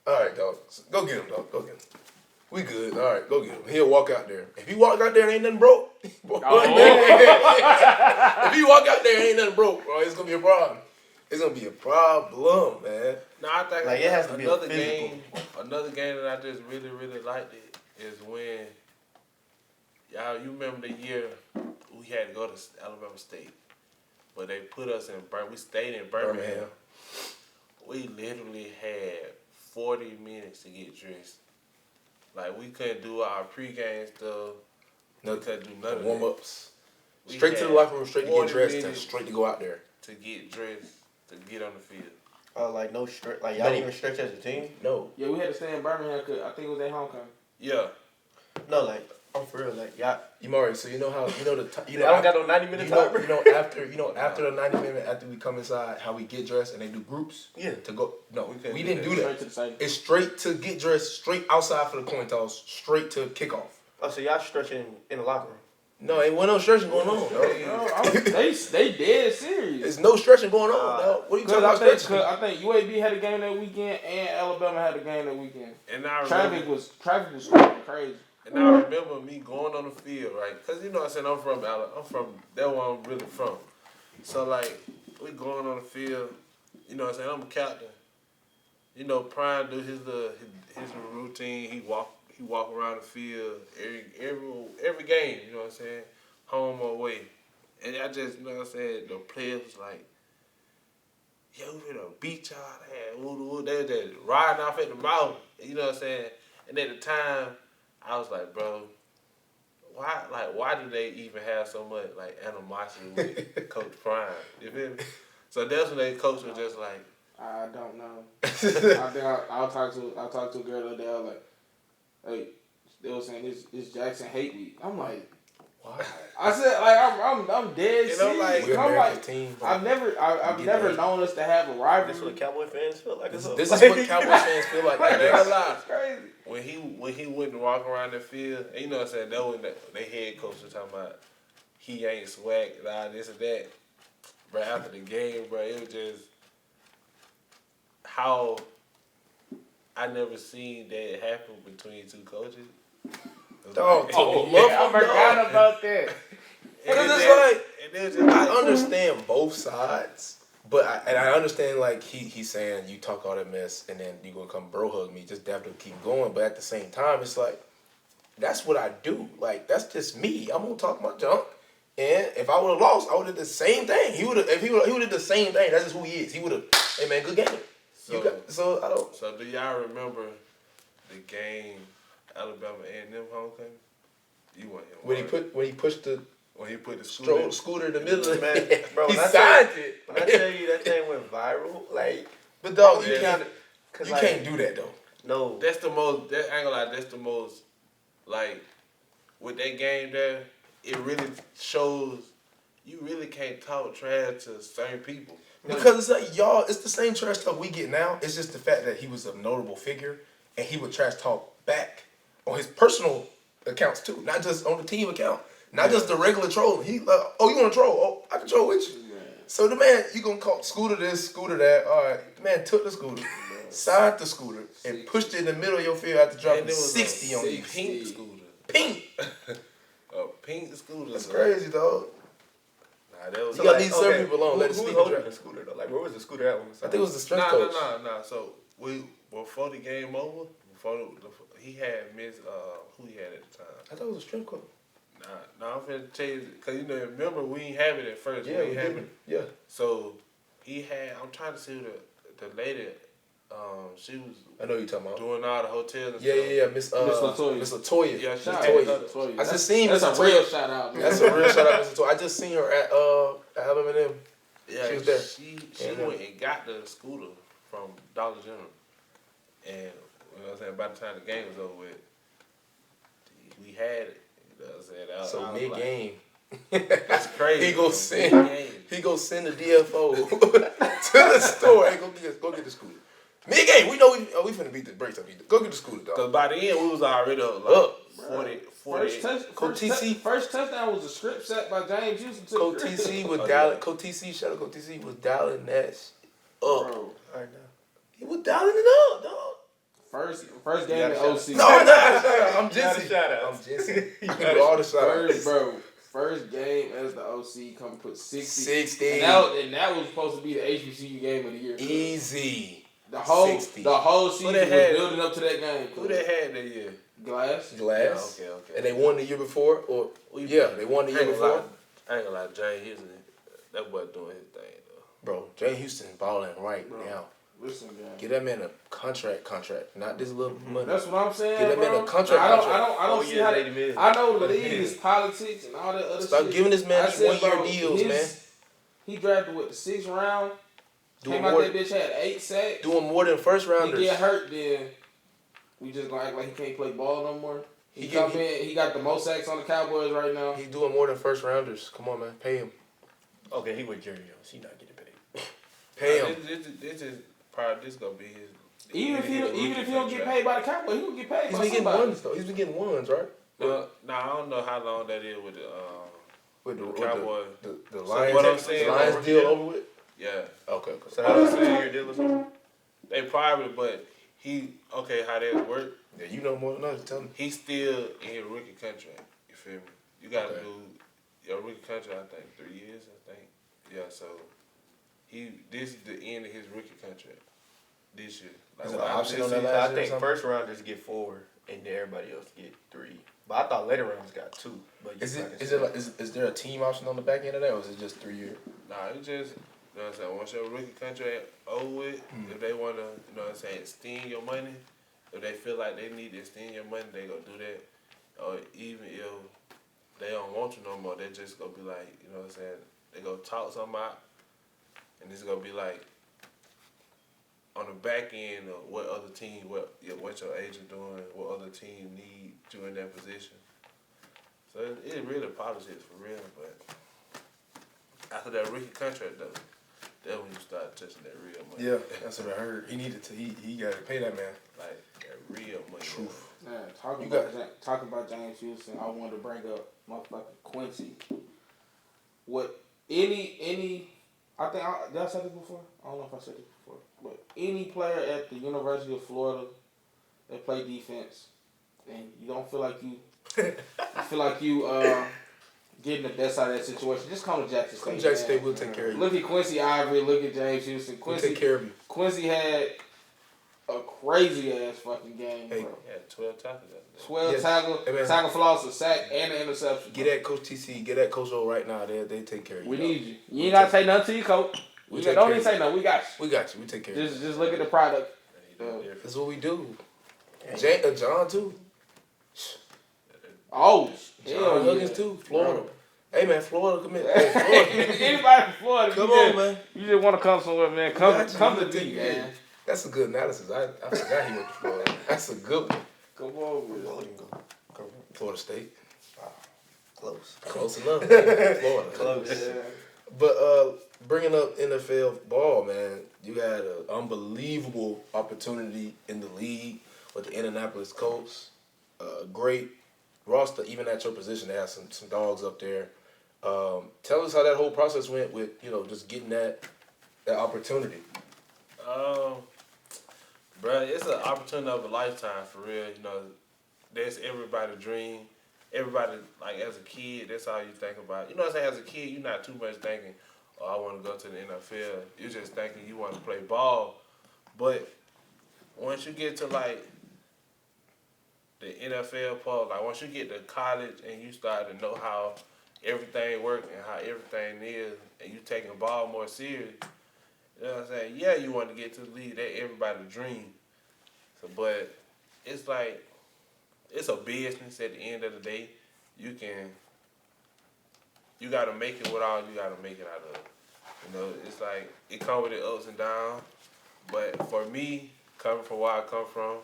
All right, dog. Go get him, dog. Go get him. We good. All right, go get him. He'll walk out there. If he walk out there and ain't nothing broke, if he walk out there and ain't nothing broke, bro, it's gonna be a problem. It's gonna be a problem, man. No, I think like it has to be another game that I just really, really liked it is when you remember the year we had to go to Alabama State, but they put us in we stayed in Birmingham. We literally had 40 minutes to get dressed. Like we couldn't do our pregame stuff. We couldn't do none of that. Warm-ups. Straight to the locker room, straight to get dressed, and straight to go out there. To get dressed, to get on the field. Oh, like no stretch. Like y'all didn't even stretch as a team. No. Yeah, we had to stay in Birmingham because I think it was at homecoming. Yeah. No, like I'm for real. Like y'all. Imari, so you know how I don't got no 90-minute timer. After the 90 minutes after we come inside, how we get dressed and they do groups. Yeah. To go. No, we didn't do Straight that. to the side. It's straight to get dressed, straight outside for the coin toss, straight to kickoff. Oh, so y'all stretching in the locker room? No, ain't no stretching going on. They dead serious. There's no stretching going on. Dog. What are you talking about stretching? I think UAB had a game that weekend and Alabama had a game that weekend. And I traffic was crazy. And I remember me going on the field, right? Because, you know what I'm saying, I'm from Alabama. That's where I'm really from. So, like, we going on the field, you know what I'm saying, I'm a captain. You know, Prime do his routine. He walk around the field every game, you know what I'm saying, home or away. And I just, you know what I'm saying, the players was like, yo, we finna beat y'all. They were just riding off at the mouth, you know what I'm saying? And at the time, I was like, bro, why do they even have so much like animosity with Coach Prime? You feel me? So that's when they coach was just like, I don't know. I think I'll talk to a girl the other day. I was like, hey, they were saying it's Jackson Hate Week. I'm like, why? I said like I'm dead serious. We're I'm America's like, team, I've never known us to have a rivalry. This is what Cowboy fans feel like. This is what Cowboys fans feel like. That's crazy. When he went to walk around the field, and you know what I'm saying, that was they head coach was talking about he ain't Swac and all this and that. But after the game, bro, it was just how I never seen that happen between two coaches. Dog, I forgot about that. I understand both sides, but I understand like he's saying you talk all that mess and then you gonna come bro hug me, just have to keep going. But at the same time, it's like that's what I do. Like that's just me. I'm gonna talk my junk, and if I would have lost, I would have did the same thing. He would have did the same thing. That's just who he is. He would have. Hey man, good game. So I don't. So do y'all remember the game Alabama A&M homecoming? You weren't here. When he pushed the. When he put the scooter in the middle of man, bro, he signed it. When I tell you that thing went viral, like, but dog, you like, can't do that though. No, that's the most. I ain't gonna lie. That's the most. Like, with that game there, it really shows you really can't talk trash to certain people. Because it's like y'all, it's the same trash talk we get now. It's just the fact that he was a notable figure and he would trash talk back on his personal accounts too, not just on the team account. Not just the regular troll. He like, oh, you want to troll? Oh, I can troll with you. Man. So the man, you gonna call Scooter this, Scooter that. All right, the man took the scooter, signed the scooter, and pushed it in the middle of your field after dropping 60 on you. Pink scooter. Pink. A pink scooter. That's crazy, dog. Nah, that was. You gotta leave certain people alone. Let it who speak. holding the scooter though? Like, where was the scooter at? I think it was the strength coach. Nah. So before the game over, he had Miss who he had at the time. I thought it was a strength coach. Nah, I'm finna tell you, cause you know, remember we ain't have it at first. Yeah, we have didn't. Yeah. So he had. I'm trying to see who the lady. She was. I know you talking about doing all the hotels and yeah, stuff. yeah, Miss Latoya. Miss Latoya. Yeah, shout Latoya. I just seen Miss That's Latoya. a real shout out. Man. That's a real shout out, Miss Latoya. I just seen her at Alabama and them. Yeah, she was there. She went and got the scooter from Dollar General, and you know what I'm saying. By the time the game was over with, we had it. You know what I'm saying? So mid game. That's crazy. He go send the DFO to the store. Hey, go get the scooter. Mid game, we know we finna beat the brakes up. Go get the scooter, dog. Because by the end, we was already up 40. First touchdown was a script set by James Houston. Coach TC was dialing. Coach TC, shout out Coach TC, was dialing that up. Bro. Right now. He was dialing it up, dog. First game in OC. No, I'm Jesse. Shout out. I'm Jesse. I can do all the shout outs. First game as the OC, come put 60. 60. And that was supposed to be the HBCU game of the year. Easy. The whole 60. season was building up to that game. Who they had that year? Glass. Yeah, okay. And they won the year before? They won the year before. I ain't gonna lie, James Houston, that boy doing his thing, though. Bro, James Houston balling right now. Listen, man. Get that man a contract, not this little money. That's what I'm saying. Get that bro. man a contract. I don't see how. I know the league is politics and all that other shit. Stop giving this man 1-year deals, man. He drafted the 6th round. Came out that bitch had 8 sacks. Doing more than first rounders. He get hurt, then we just gonna act like he can't play ball no more. He got the most sacks on the Cowboys right now. He's doing more than first rounders. Come on, man, pay him. Okay, he with Jerry Jones. He not getting paid. Pay him. This is probably gonna be his. Even if he don't get paid by the Cowboys, he gonna get paid. He's been getting ones though. He's been getting ones, right? Well, I don't know how long that is with the Cowboys. The Lions. What I'm saying, the Lions deal over with. Yeah. Okay. So how was your deal or something? They probably, but how that work? Yeah, you know more than us. Tell me. He's still in rookie contract. You feel me? You gotta do your rookie contract. I think 3 years. I think. Yeah. So this is the end of his rookie contract this year. Is it an option on that last I year think or first rounders get 4, and then everybody else get 3. But I thought later rounds got 2. But is there a team option on the back end of that, or is it just 3 years? Nah, it's just. You know what I'm saying? Once your rookie contract over with, if they want to, you know what I'm saying, extend your money, if they feel like they need to extend your money, they going to do that. Or even if they don't want you no more, they just going to be like, you know what I'm saying, they going to talk something out, and it's going to be like, on the back end of what other team, what your agent doing, what other team need you in that position. So it's really politics for real, but after that rookie contract, though, that's when you start touching that real money. Yeah, that's what I heard. He needed to. He got to pay that man. Like that real money. Truth. Man, talking about James Houston, I wanted to bring up motherfucking Quincy. What any? I think did I say this before? I don't know if I said this before, but any player at the University of Florida that play defense, and you don't feel like you getting the best out of that situation, just come to Jackson State. Jackson State will take care of you. Look at Quincy Ivory. Look at James Houston. Quincy will take care of you. Quincy had a crazy ass fucking game, bro. Yeah, 12 tackles. 12 tackle for loss, a sack, and an interception. Get at Coach TC. Get at Coach O right now. They take care of you. We need you. You ain't gotta say nothing to your coach. Don't even say nothing. We got you. We got you. We take care of you. Just look at the product. That's what we do. John too. Oh, John Huggins too. Florida. Hey man, Florida, come here. Hey, Florida. Anybody from Florida? Come on, man. You just want to come somewhere, man. Come to me, man. That's a good analysis. I forgot he went to Florida. That's a good one. Come on, man. Florida State. Close enough. Florida. Close. Yeah. But bringing up NFL ball, man, you had an unbelievable opportunity in the league with the Indianapolis Colts. Great roster, even at your position. They have some dogs up there. Tell us how that whole process went with, just getting that opportunity. Bro, it's an opportunity of a lifetime for real. That's everybody's dream. Everybody, like as a kid, that's all you think about. You know what I'm saying? As a kid, you're not too much thinking, I want to go to the NFL. You're just thinking you want to play ball. But once you get to like the NFL part, like once you get to college and you start to know how everything works and how everything is, and you taking ball more serious, you know what I'm saying? Yeah, you want to get to the league. That everybody's dream. So, but it's like, it's a business at the end of the day. You got to make it with all you got to make it out of. It's like, it comes with its ups and downs. But for me, coming from where I come from,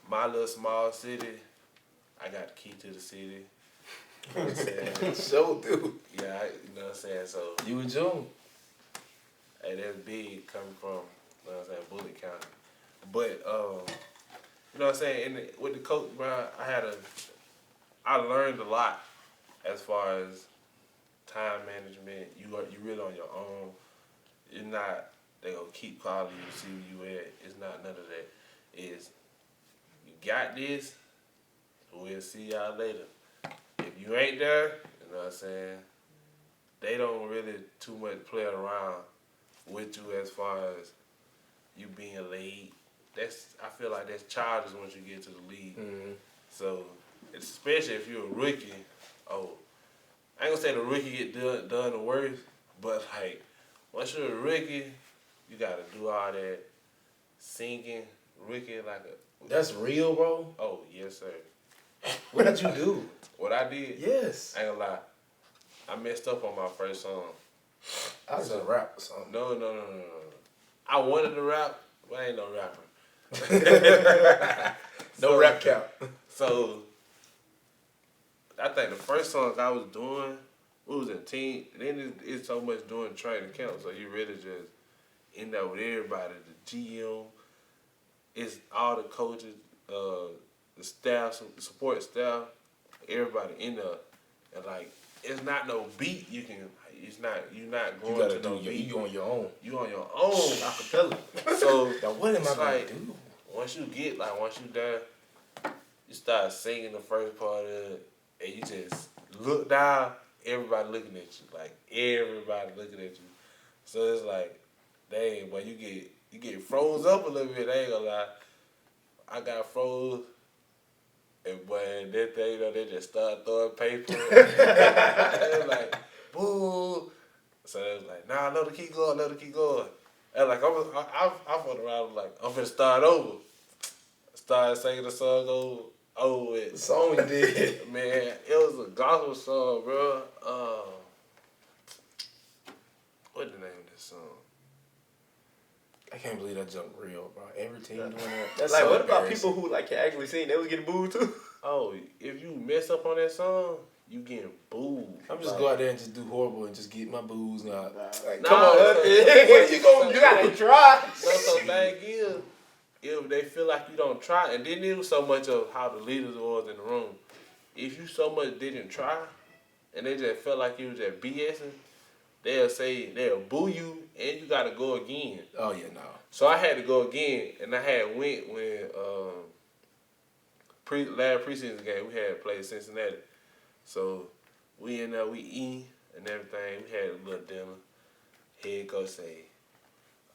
my little small city, I got the key to the city. You know what I'm saying? So, dude. Yeah, you know what I'm saying? So, You and June. hey, that's big coming from, you know what I'm saying, Bullitt County. But, you know what I'm saying, with the coach, bro, I learned a lot as far as time management. You really on your own. You're not, they gonna keep calling you to see where you at. It's not none of that. It's, you got this, we'll see y'all later. If you ain't there, you know what I'm saying, they don't really too much play around with you as far as you being late. I feel like that's childish once you get to the league. Mm-hmm. So, especially if you're a rookie, I ain't gonna say the rookie get done the worst, but like, once you're a rookie, you gotta do all that singing, rookie like a... That's real, bro? Oh, yes, sir. What did you do? What I did? Yes. I ain't gonna lie. I messed up on my first song. I was a rap or something. No. I wanted to rap, but I ain't no rapper. No rap count. So, I think the first songs I was doing, we was in team. Then it's so much doing training camp, so you really just end up with everybody. The GM, it's all the coaches, the staff, the support staff, everybody in there, and like it's not no beat. You're not going You gotta to no do beat. you on your own. You on your own. Acapella. So Now what am I it's gonna like, do? once you there, you start singing the first part of it, and you just look down, everybody looking at you. Like, everybody looking at you. So it's like, dang, but you get froze up a little bit, I ain't gonna lie. I got froze, and boy, that thing, you know, they just started throwing paper. It was like, boo. So it was like, nah, let it keep going. And like, I fucked around, I was like, I'm finna start over. Started singing the song over with. The song you did. Man, it was a gospel song, bro. What's the name of this song? I can't believe that junk real, bro. Every team doing that. That's Like, so what about embarrassing. people who like can actually sing? They was getting booed too. Oh, if you mess up on that song, you getting booed. I'm just Like, go out there and just do horrible and just get my booze not. Like, Nah, come on, so- what you gonna do? You gotta try. so thing is, if they feel like you don't try, and then it was so much of how the leaders was in the room. If you so much didn't try, and they just felt like you was just BSing, they'll boo you, and you gotta go again. Oh yeah, no. So I had to go again, and I had went when last preseason game we had played Cincinnati. So we in there, we eating and everything. We had a little dinner. Head coach say,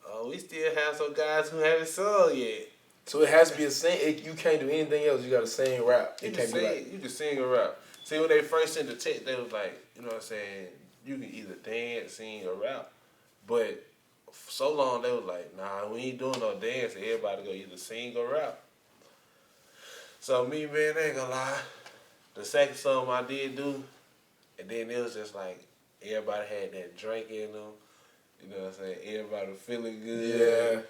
"Oh, we still have some guys who haven't sung yet." So it has to be a sing. You can't do anything else. You gotta sing rap. You It can can't be sing. like You can sing or rap. See, when they first sent the text, they was like, you know what I'm saying? You can either dance, sing, or rap. But for so long, they was like, nah, we ain't doing no dance. Everybody go either sing or rap. So me, man, I ain't gonna lie. The second song I did do, and then it was just like, everybody had that drink in them. You know what I'm saying? Everybody was feeling good. Yeah.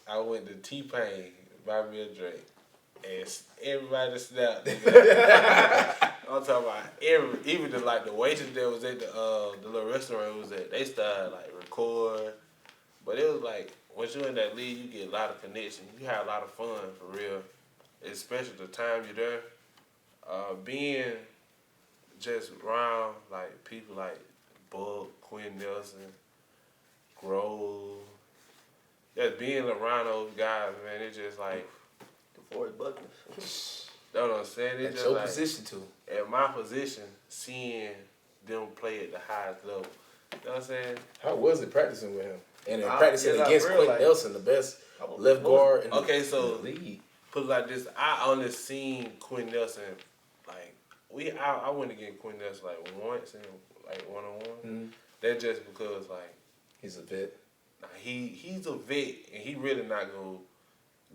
I went to T-Pain, buy me a drink. And everybody snapped. I'm talking about even the waitress that was at the little restaurant was at, they started like record. But it was like, once you're in that league, you get a lot of connection. You have a lot of fun for real. Especially the time you're there. Being just around like people like Buck, Quinn Nelson, Grove. Just being around those guys, man, it's just like, Forrest Buckner. know what I'm saying? It's That's just your like, position too. at my position, seeing them play at the highest level. You know what I'm saying? How was it practicing with him? And then I- practicing yes, I against feel Quentin like- Nelson, the best left guard in the, Okay, so- in the league. Put it like this, I only seen Quinn Nelson, like, I went against Quinn Nelson like once, and like one-on-one. Mm-hmm. That's just because, like, He's a vet. he's a vet, and he really not going to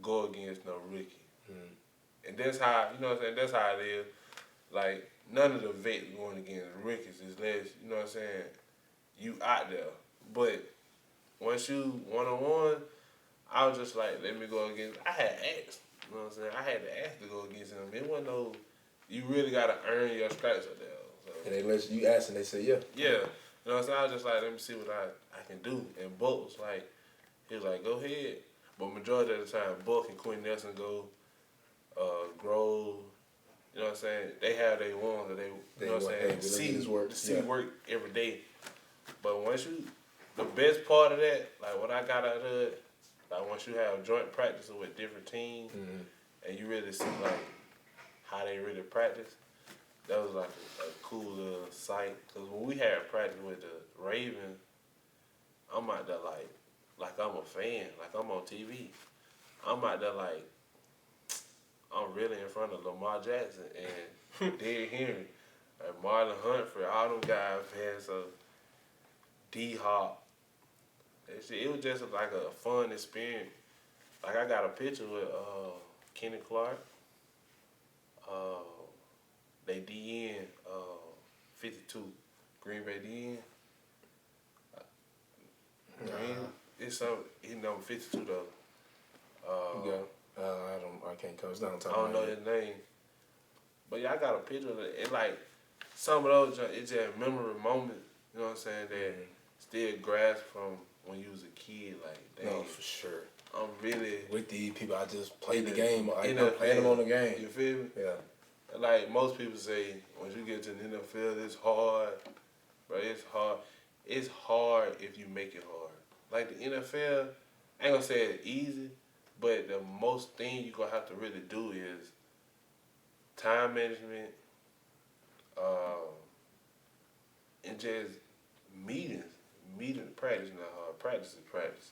go against no rookie. Mm-hmm. And that's how, you know what I'm saying, that's how it is. Like, none of the vets going against rookies is less, you know what I'm saying, you out there. But once you one-on-one, I was just like, let me go against, I had asked. You know what I'm saying? I had to ask to go against him. It wasn't no, you really got to earn your stripes up there. So. And they let you ask and they say, yeah. Yeah. You know what I'm saying? I was just like, let me see what I can do. And Buck was like, he was like, go ahead. But majority of the time, Buck and Quentin Nelson go, Grove, you know what I'm saying? They have their ones that they you know what I'm saying? See work every day. But once you, the best part of that, like what I got out of it, like once you have joint practice with different teams, and you really see like how they really practice, that was like a cool little sight. Because when we had practice with the Ravens, I'm out there like I'm a fan, like I'm on TV. I'm out there like, I'm really in front of Lamar Jackson and Derrick Henry and Marlon Humphrey, all them guys, man, so D-Hop. It was just like a fun experience. Like I got a picture with Kenny Clark, they DN 52, Green Bay DN. It's some, he number 52 though. I can't come. It's not on top. I don't know his name. But yeah, I got a picture of it. It like some of those, it's just memory moments, you know what I'm saying, that still grasp from when you was a kid. Like, dang, no, for sure. I'm really with these people. I just played the game. I played them on the game. You feel me? Yeah. Like most people say, once you get to the NFL, it's hard. But it's hard. It's hard if you make it hard. Like the NFL, I ain't gonna say it's easy, but the most thing you gonna have to really do is time management, and just meetings. Meeting practice not hard. Practice is practice.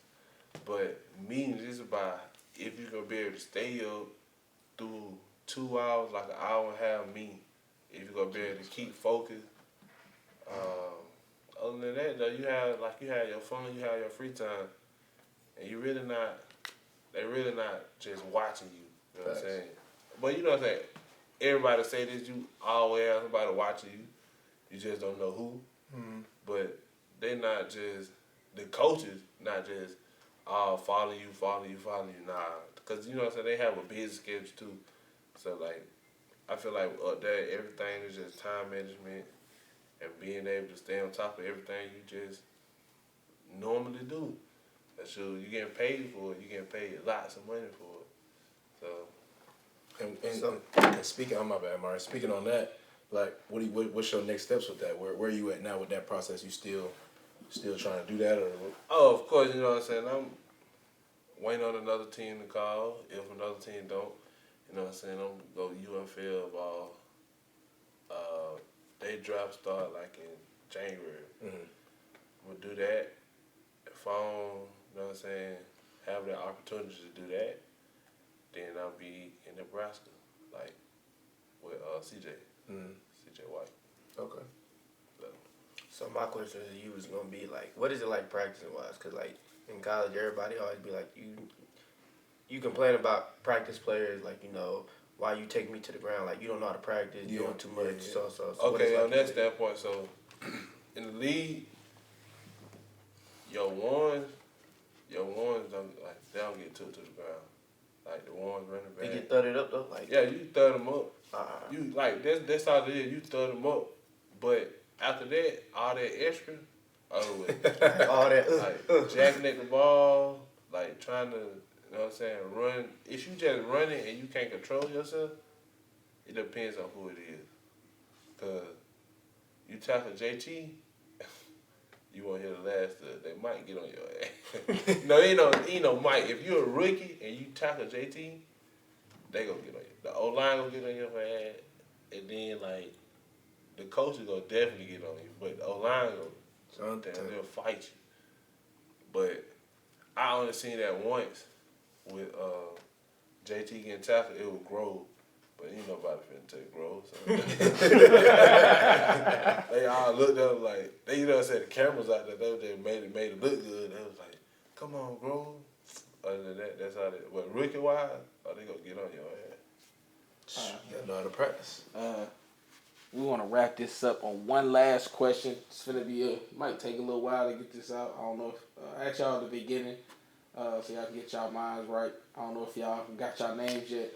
But meetings is about if you're gonna be able to stay up through 2 hours, like an hour and a half meeting. If you're gonna be able to keep focused. Other than that though, you have your fun, you have your free time. And they really not just watching you. You know what I'm saying? But you know what I'm saying? Everybody say this, you always have somebody watching you. You just don't know who. Mm-hmm. But they not just, the coaches not just follow you. Nah. Because you know what I'm saying? They have a busy schedule too. So like, I feel like up there, everything is just time management and being able to stay on top of everything you just normally do. That's you getting paid for it. You getting paid lots of money for it. So. And speaking, my bad, Mari. Speaking on that, like, what's your next steps with that? Where are you at now with that process? You still trying to do that, or? Oh, of course. You know what I'm saying. I'm waiting on another team to call. If another team don't, you know what I'm saying, I'm gonna go UFL ball. They draft start like in January. Mm-hmm. I'm gonna do that. If I don't, you know what I'm saying, have the opportunity to do that, then I'll be in Nebraska, like with CJ. CJ White. Okay. So my question to you is gonna be like, what is it like practicing wise? Cause like in college, everybody always be like, you complain about practice players, like, you know, why you take me to the ground, like you don't know how to practice, you doing too much. Yeah. So okay, on that standpoint, so in the league, your ones don't they don't get took to the ground. Like the ones running back. They get thudded up though, like. Yeah, you thud them up. You like that's all it is. You thud them up, but after that, all that extra, all that like jacking at the ball, like trying to, you know what I'm saying, run. If you just running and you can't control yourself, it depends on who it is. Cause you tackle JT, you won't hear the last of it. They might get on your ass. No, ain't no might. If you're a rookie and you tackle JT, they gonna get on you. The O-line gonna get on your ass, and then like the coach is gonna definitely get on you. But the O-line they'll fight you. But I only seen that once with JT getting tackled. It was Grove. But ain't nobody finna take Grove. So. They all looked up like, they, you know what I'm saying, the cameras out there, they made it look good. They was like, come on, Grove. Other than that, that's how they, but rookie-wise, they gonna get on your ass. You gotta know how to practice. We want to wrap this up on one last question. It's gonna be might take a little while to get this out. I don't know if I asked y'all at the beginning. so y'all can get y'all minds right. I don't know if y'all got y'all names yet,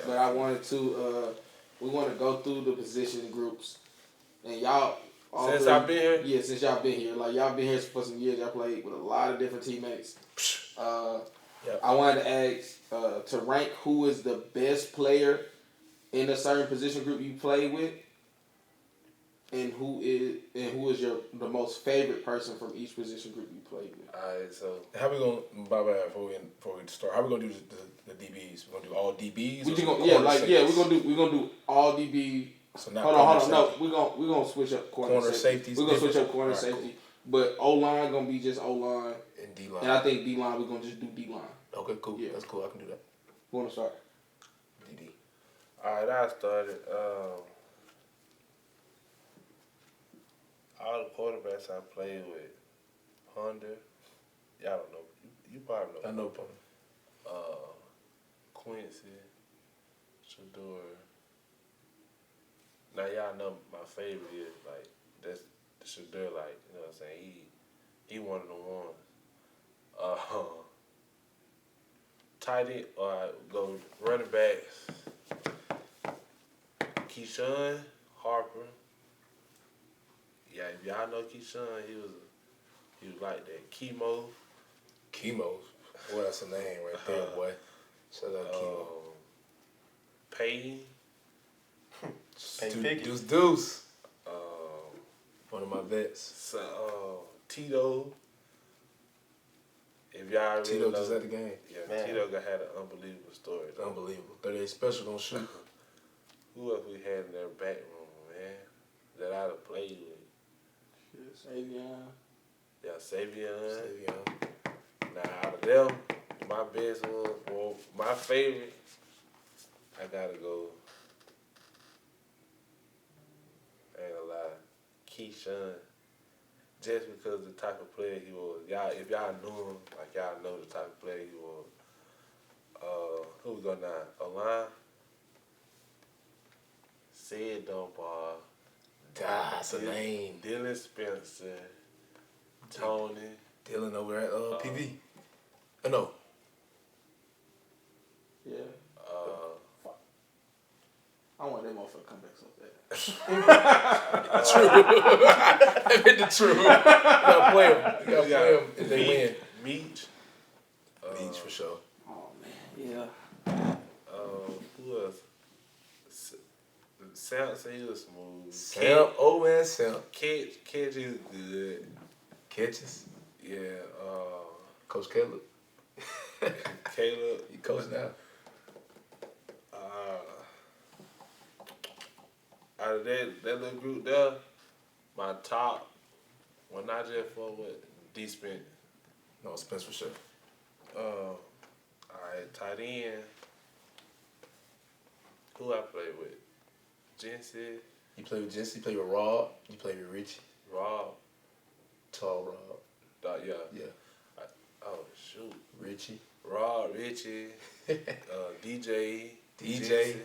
but I wanted to. We want to go through the position groups, and y'all. Since I've been here? Yeah, since y'all been here. Like, y'all been here for some years. Y'all played with a lot of different teammates. Yep. I wanted to ask to rank who is the best player in a certain position group you play with, and who is the most favorite person from each position group you play with. Alright, so How we gonna before we start? How we gonna do the DBs? We gonna do all DBs? We just we're gonna do all DB. So now Hold on. No, we're gonna switch up corner safeties. We're gonna switch up corner Alright, safety, but O line gonna be just O line, and D line. and I think D line we're gonna just do D line. Okay, cool. Yeah. That's cool. I can do that. Who wanna start? DD. alright, I started. All the quarterbacks I played with, Honda, y'all don't know. You probably know. I know, Pony. Quincy, Shador. Now y'all know my favorite is like that's Shador. Like, you know what I'm saying? He one of the ones. Tight end, go running backs. Keyshawn Harper. Yeah, if y'all know Keyshawn, he was like that. Chemo. Boy, that's a name right there, boy. Shout out Chemo. Payton. Deuce. One of my vets. Tito. If y'all really Tito know, just at the game. yeah, Man. Tito had an unbelievable story. It's unbelievable. 38 special don't shoot. Who else we had in their back room, man? That I'd have played with. Savion. Yeah, Savion. Savion. Now out of them, my best one, well, my favorite, I gotta go. I ain't gonna lie, Keyshawn. Just because the type of player he was. Y'all, if y'all knew him, like y'all know the type of player he was. Who we got now? Alum. Said Dunbar. That's a name. Dylan Spencer. Tony. Dylan over at PV. No. Yeah. I want that motherfucker to come back so bad. True. I meant the true. You gotta play him. You gotta play him if they win. Meach. Meach for sure. Oh man, yeah. Who else? Sam said he was smooth. Sam. Oh man, Sam. Catch is good. Catches. Yeah. Coach Caleb. Caleb. He coach now. Out of that little group there, my top, well, not just for what, D-Spence. No, Spence for sure. All right, tight end. Who I played with? Jensen, You play with Jesse, you play with Rob, you play with Richie. Rob. Tall Rob. Yeah. Yeah. Oh, shoot. Richie. Rob, Richie, DJ. DJ.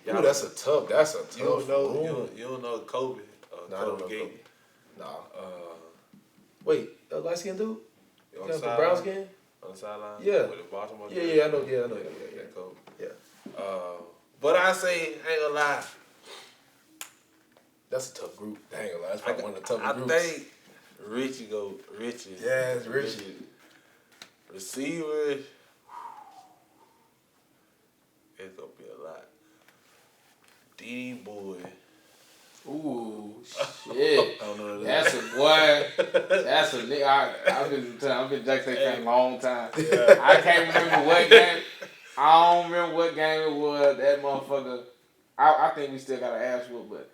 Y'all Ooh, that's a tough You don't know, room. you don't know Kobe. No, I don't know Gate. Kobe. Nah. Wait, light skin dude? On Yeah, the the brown skin? On the sideline? Yeah. With the Baltimore Yeah, I know. Yeah. Kobe. Yeah. But I say, ain't gonna lie. That's a tough group. Dang, that's probably one of the toughest I groups. think Richie. Yeah, it's Richie. Receiver, it's gonna be a lot. D boy. Ooh, shit. I don't know what it That's a boy. That's a nigga. I've been Jackson fan a long time. Yeah. I can't remember what game. I don't remember what game it was. That motherfucker. I think we still got an ass whoop, but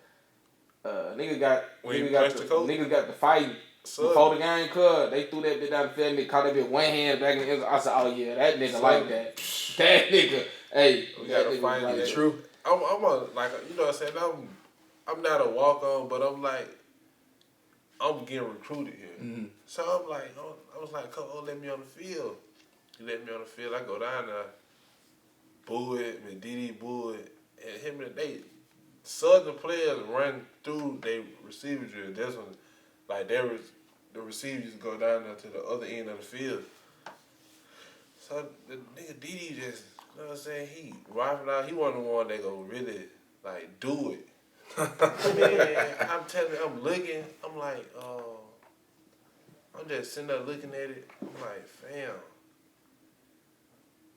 nigga got the fighting before the game. Cause they threw that bitch down the field and they caught that bitch one hand back in the end. I said, oh yeah, that nigga like that. That nigga. Hey, We that gotta nigga find like it. that. True. I'm a, like, you know what I'm saying? I'm not a walk-on, but I'm getting recruited here. Mm-hmm. So I was like, come on, let me on the field. You let me on the field, I go down there, boo it, and DD boo it, and him and they Southern players run through their receiver drill. That's when, like, the receivers go down there to the other end of the field. So the nigga Didi just, you know what I'm saying? He rifling out. He wasn't the one that go really like do it. Man, I'm telling you, I'm looking. I'm like, I'm just sitting there looking at it. I'm like, fam.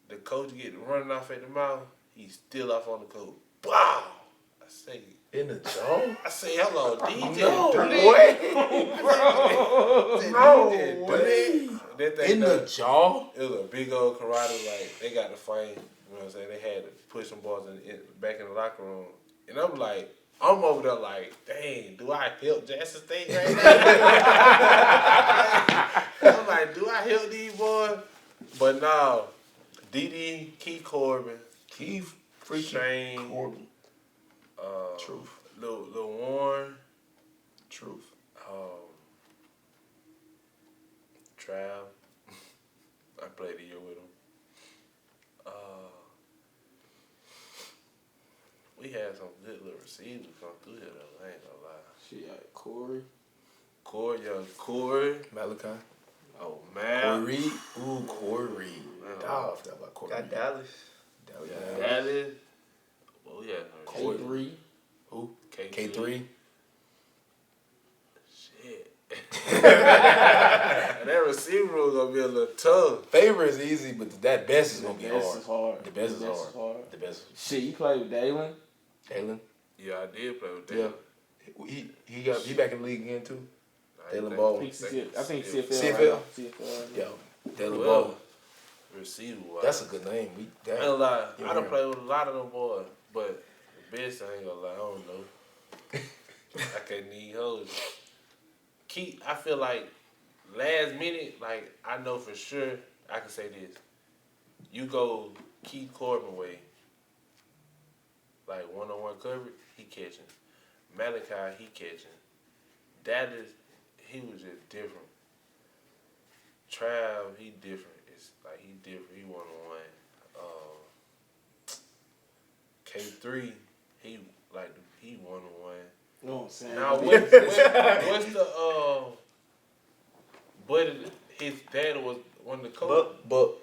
The coach get running off at the mouth. He's still off on the coach. Wow. I say, In the jaw? I say, hello, DJ. No do way. that? No way. That thing In the jaw? It was a big old karate, like, they got the fight, you know what I'm saying? They had to push some balls back in the locker room. And I'm like, I'm over there like, dang, do I help Jackson State right now? I'm like, do I help these boys? But no, DD, Keith Corbin, Keith freaking Shane, Corbin. Truth, Lil Warren, Truth. Trav. I played a year with him. We had some good little receivers come through here though. I ain't gonna lie. Shit, Corey. Corey. Malachi. Oh man. Corey. Ooh, Corey. I forgot about Corey. Got Dallas. Dallas. Well, yeah. K3. Who? K3. K3. Shit. That receiver room gonna be a little tough. Favor is easy, but that best is gonna be Best hard. is hard. The best is hard. The best. Shit, you played with Dalen? Dalen. Yeah, I did play with Yeah. Dalen. He back in the league again too. Dalen I Ball. think CFL. CFL? Right? CFL. Yo, Dalen Well, Ball. receiver. That's a good name. I ain't gonna lie. Yeah, I done yeah. played with a lot of them boys, but the best I ain't gonna lie. I don't know. I can't need hold. I feel like last minute, like I know for sure I can say this. You go Keith Corbin way, like one-on-one coverage, he catching. Malachi, he catching. Dallas, he was just different. Trav, he different. It's like he different. He one-on-one. K3, he one-on-one. You know what I'm saying? Now what's the but his dad was one of the coaches. But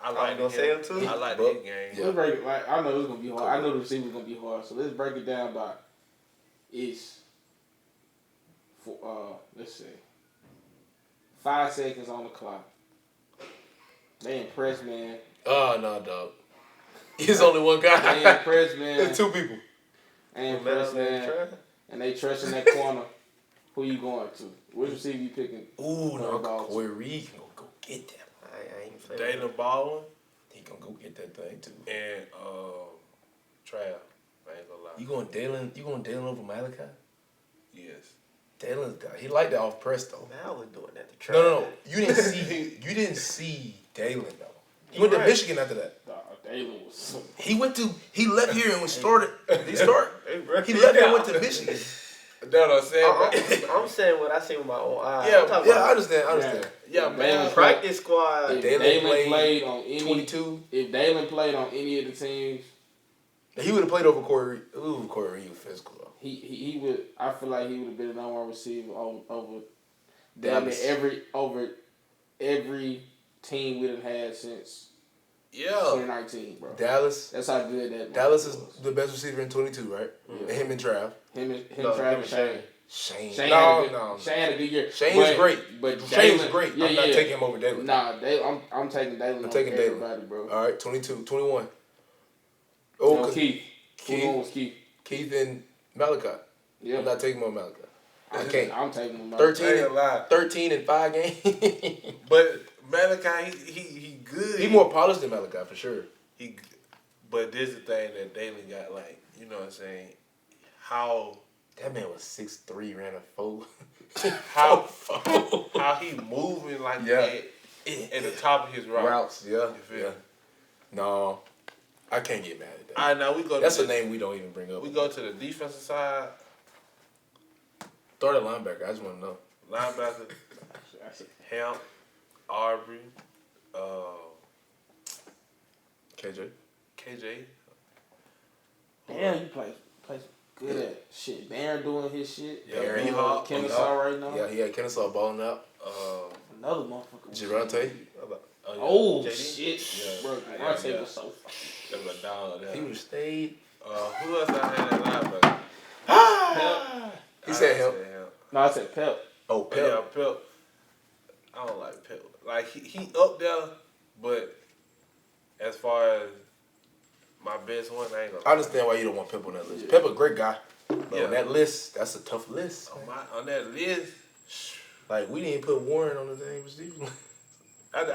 I like gonna say him too. I like Buck. his game. Yeah. Let's break it. Like, I know it's gonna be hard. I know the receiver's gonna be hard. So let's break it down by let's say 5 seconds on the clock. They impressed, man. oh no, dog. He's only one They guy. impressed, man. There's two people. They impressed, man. And they trust in that corner. Who you going to? Which receiver you picking? Ooh, no, Balls. Corey Reed can go get that. I ain't played. Dana Baldwin He gonna go get that thing too. and Trav. I ain't gonna lie. You going Dalen? You going Dalen over Malachi? Yes. Dalen's guy. He liked that off press though. Now we're doing that to try. No. You didn't see Dalen though. He went to right. Michigan after that. Dalen was. He left here and was started. He started. bro. He left here and went to Michigan. That's what I'm saying. I'm saying what I see with my own eyes. Yeah, I'm talking Yeah, I about understand. Yeah, man. practice squad. If Dalen Dalen played played on any 22. If Dalen played on any of the teams, He would have played over Corey Reed. Ooh, Corey Reed was physical though. he would. I feel like he would have been an number one receiver over Dallas. every team we done had since Yeah. 2019, bro. Dallas. That's how good that Dallas is was. the best receiver in 22, right? Yeah. And him and Trav. Him, No, Travis, him and Shane. Shane. Shane No. had a good year. Shane's great. But Shane's Dalen, great. Yeah, I'm not yeah. taking him over Dalen. Nah, I'm taking Dalen. I'm taking Dalen. everybody, bro. All right, 22, 21. Oh, Oh, Keith. Keith. Who was Keith? Keith and Malachi. Yeah. I'm not taking him over Malachi. I can't. I'm taking him. 13 I ain't gonna lie. 13 in 5 games. But Malachi, he good. He more polished than Malachi for sure. But this is the thing that Dalen got, like, you know what I'm saying? How That man was 6'3", ran a 4. how he moving like Yeah. that at the top of his route. Routes, yeah. You feel Yeah. me? No, I can't get mad at that. All right, now we go. That's to a name we don't even bring up. We go to the defensive side. Start at linebacker. I just want to know. Linebacker, Hamp, Aubrey, KJ. KJ. Damn, you play good at shit. Darren doing his shit. Yeah, Darren. B-Hawk. Kennesaw right now. Yeah, Kennesaw balling out. another motherfucker. Gerante. Oh, JD? shit. Yeah. Bro, Gerante was so fucking. That was a dog. He would have stayed. Who else I had at linebacker? Pep. He said him. No, I said Pep. Oh, Pep. Yeah, Pep. Pep. I don't like Pep. Like he up there, but as far as my best one, I ain't gonna. I understand why you don't want Pep on that list. Pep a great guy. But on that list, that's a tough list. On that list, like we didn't put Warren on the thing receiver. I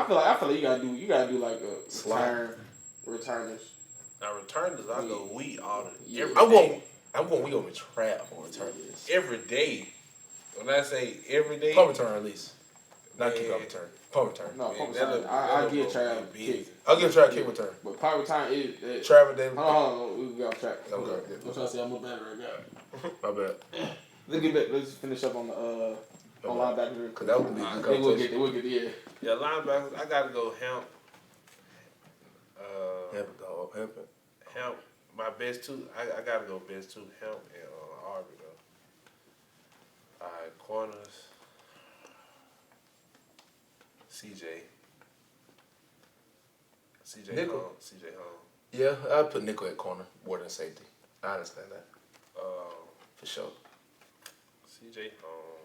feel like you gotta do like a returners. Now returners, I go every I'm day. going we over Trav on returners. Every day. When I say every day, punt return at least. Not kick off return. Punt return. No, punt return. I give Trav kick. I'll give Trav kick return. But punt return is Trav and David. Hold on, we got off track. Okay. I'm trying to say I'm a better right now. My bad. Let's get back. Let's finish up on the on linebacker. Cause that would be a good conversation. We'll get Yeah, linebackers. I gotta go Hemp. Hemp. My best two. I gotta go best two. Hemp and Aubrey though. All right, corners. CJ Nickel. Home. CJ Home. Yeah, I'd put nickel at corner more than safety. I understand that. For sure. CJ Home.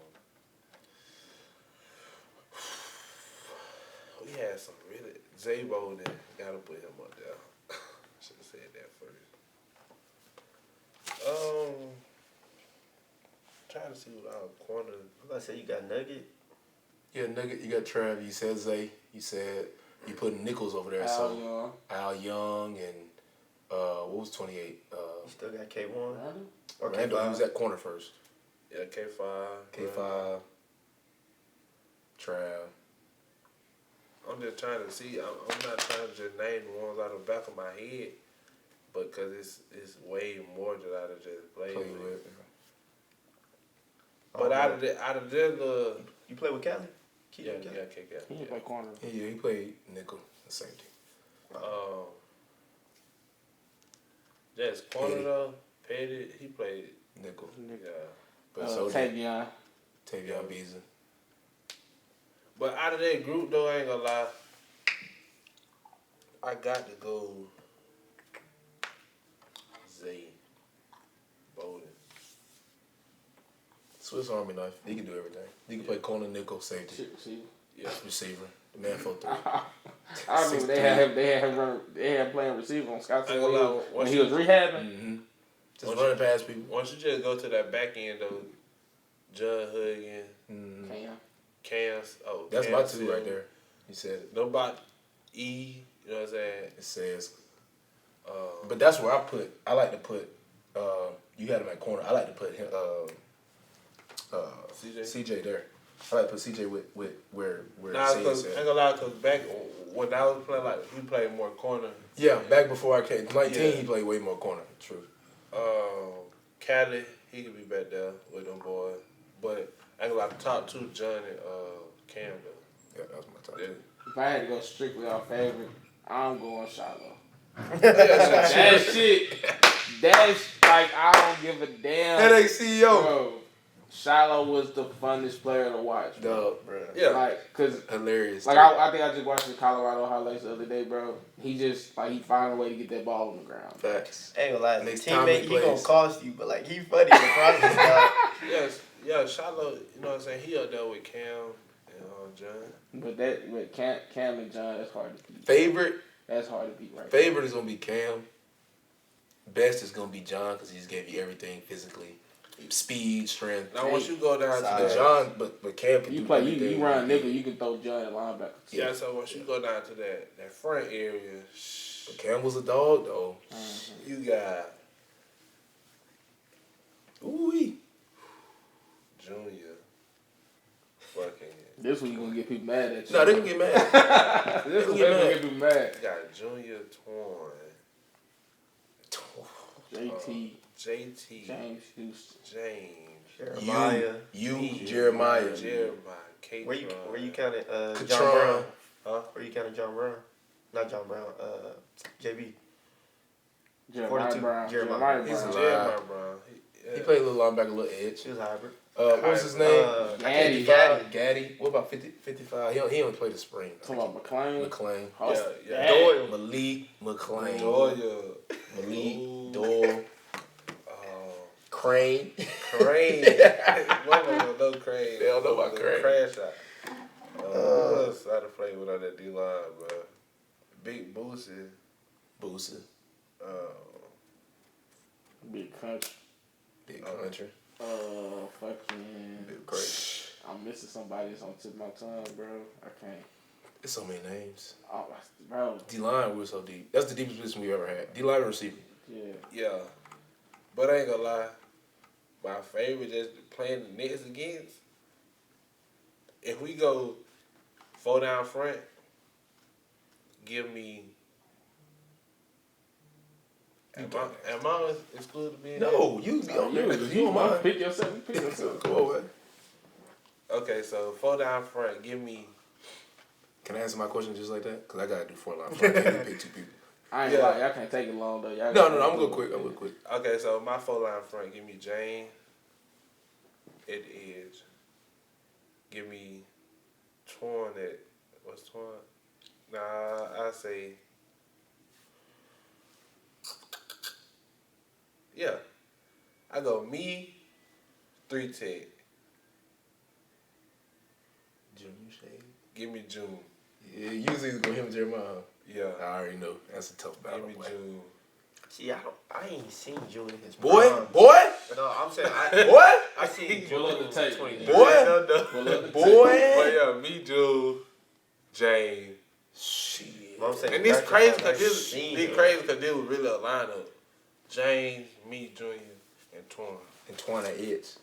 We had some really Zabo then. Gotta put him up there. Should have said that first. Trying to see what our corners. I'm about to say you got Nugget. Yeah, Nugget, you got Trav, you said Zay, you said you put Nichols over there. Al Young and what was 28? You still got K1. Or Randall, he was at corner first. Yeah, K5. K5. Trav. I'm just trying to see. I'm not trying to just name the ones out of the back of my head, but because it's way more than I just play with. But out of the you play with Cali? Yeah, K. He play corner. Yeah, he played nickel and safety. Just corner though. Petty, he played nickel. Yeah. But Tavion Beasley. But out of that group though, I ain't gonna lie. I got to go Zay Bowden. Swiss Army knife. He can do everything. He can play corner, nickel, safety. Yeah. Receiver. The man for 3. I remember they had him playing receiver on Scott when he was rehabbing. Mm-hmm. Just running past people. Once you just go to that back end though, Judd Huggins, Cam. That's my two right there. You said it. Nobody you know what I'm saying? It says but that's where I like to put you had him at corner. I like to put him CJ there. I like to put CJ with where nah, I ain't gonna lie, cause back when I was playing, like he played more corner. Yeah, back before I came 19 he played way more corner. True. Cali, he could be back there with them boys. But I ain't gonna lie, the top two, John and Cam though. Yeah, that was my top two. If I had to go strictly off favorite, I'm going Shiloh. That shit. That's like I don't give a damn. Headache CEO. Bro, Shiloh was the funnest player to watch, bro. Bro. Yeah. Like, cause hilarious. Like I think I just watched the Colorado highlights the other day, bro. He just he found a way to get that ball on the ground. Facts. I ain't gonna lie, Next teammate, time he gonna cost you, but like he funny in the process, dog. Yeah, Shiloh, you know what I'm saying? He up there with Cam and John. But that with Cam and John, that's hard to beat. Favorite? That's hard to beat right Favorite is gonna be Cam. Best is gonna be John because he just gave you everything physically. Speed, strength. Now once you go down to John, but Cam can you play. You run nickel. You can throw John at linebacker. Yeah, so once you go down to that front area, but Cam was a dog though. You got Junior. Fucking. This one you gonna get people mad at you. No, they can get mad. This one gonna get people mad. You got Junior Twan. JT. James Houston. Jeremiah. Jeremiah. Where you counted John Katron. Brown? Huh? Where you counted John Brown? Not John Brown. JB. Jeremiah Brown. Jeremiah He's Brown. Jeremiah Brown. He played a little linebacker, a little edge. He was hybrid. What's his name? Gaddy. What about 55? He only played the spring. Talking about McClain. Yeah. Doyle. Malik McClain. Doyle. Doyle. Crane. Crane. Mama don't know Crane. They don't know about Crane. Crash out. Who else I to play with on that D line, bro? Big Boosie. Big Country. Big Country. Fucking. Big Crazy. I'm missing somebody that's on the tip of my tongue, bro. I can't. There's so many names. Oh, bro. D-line, we're so deep. That's the deepest position we ever had. D-line and receiver. Yeah. But I ain't gonna lie. My favorite just playing the Knicks against. If we go 4 down front, give me. Am I excluded to being No, you on mine. Pick yourself. Come on, man. Okay, so 4 down front, give me. Can I answer my question just like that? Because I got to do 4 line front. I can't pick 2 people. I ain't like, y'all can't take it long, though. Y'all No, I'm going to go quick. Okay, so my 4 line front, give me Jane at the edge. Give me Twan at, what's Twan? Nah, I say, yeah. I go me, 3 tech. June Shade. Give me June. Yeah, usually it's going him and Jeremiah. Yeah. I already know. That's a tough battle. Give me June. See, I ain't seen June in his Boy. No, I'm saying I seen Pull up June the tape. 20. Boy. But yeah, me, June, Jane. Shit. I'm saying And this crazy because this this was really a lineup. James, me, Junior, and Twan. And Twan at edge.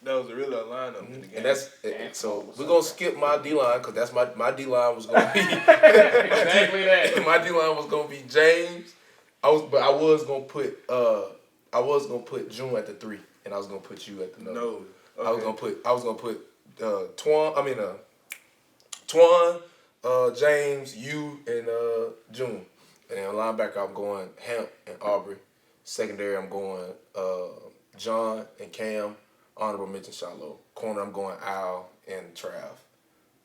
That was really a lineup in the game. And that's so we're gonna skip my D line because that's my D line was gonna be Exactly that. My D line was gonna be James. I was gonna put June at the 3, and I was gonna put you at the number. No. Okay. I was gonna put Twan, James, you, and June. And then linebacker I'm going Hamp and Aubrey. Secondary I'm going John and Cam. Honorable mention Shiloh. Corner I'm going Al and Trav.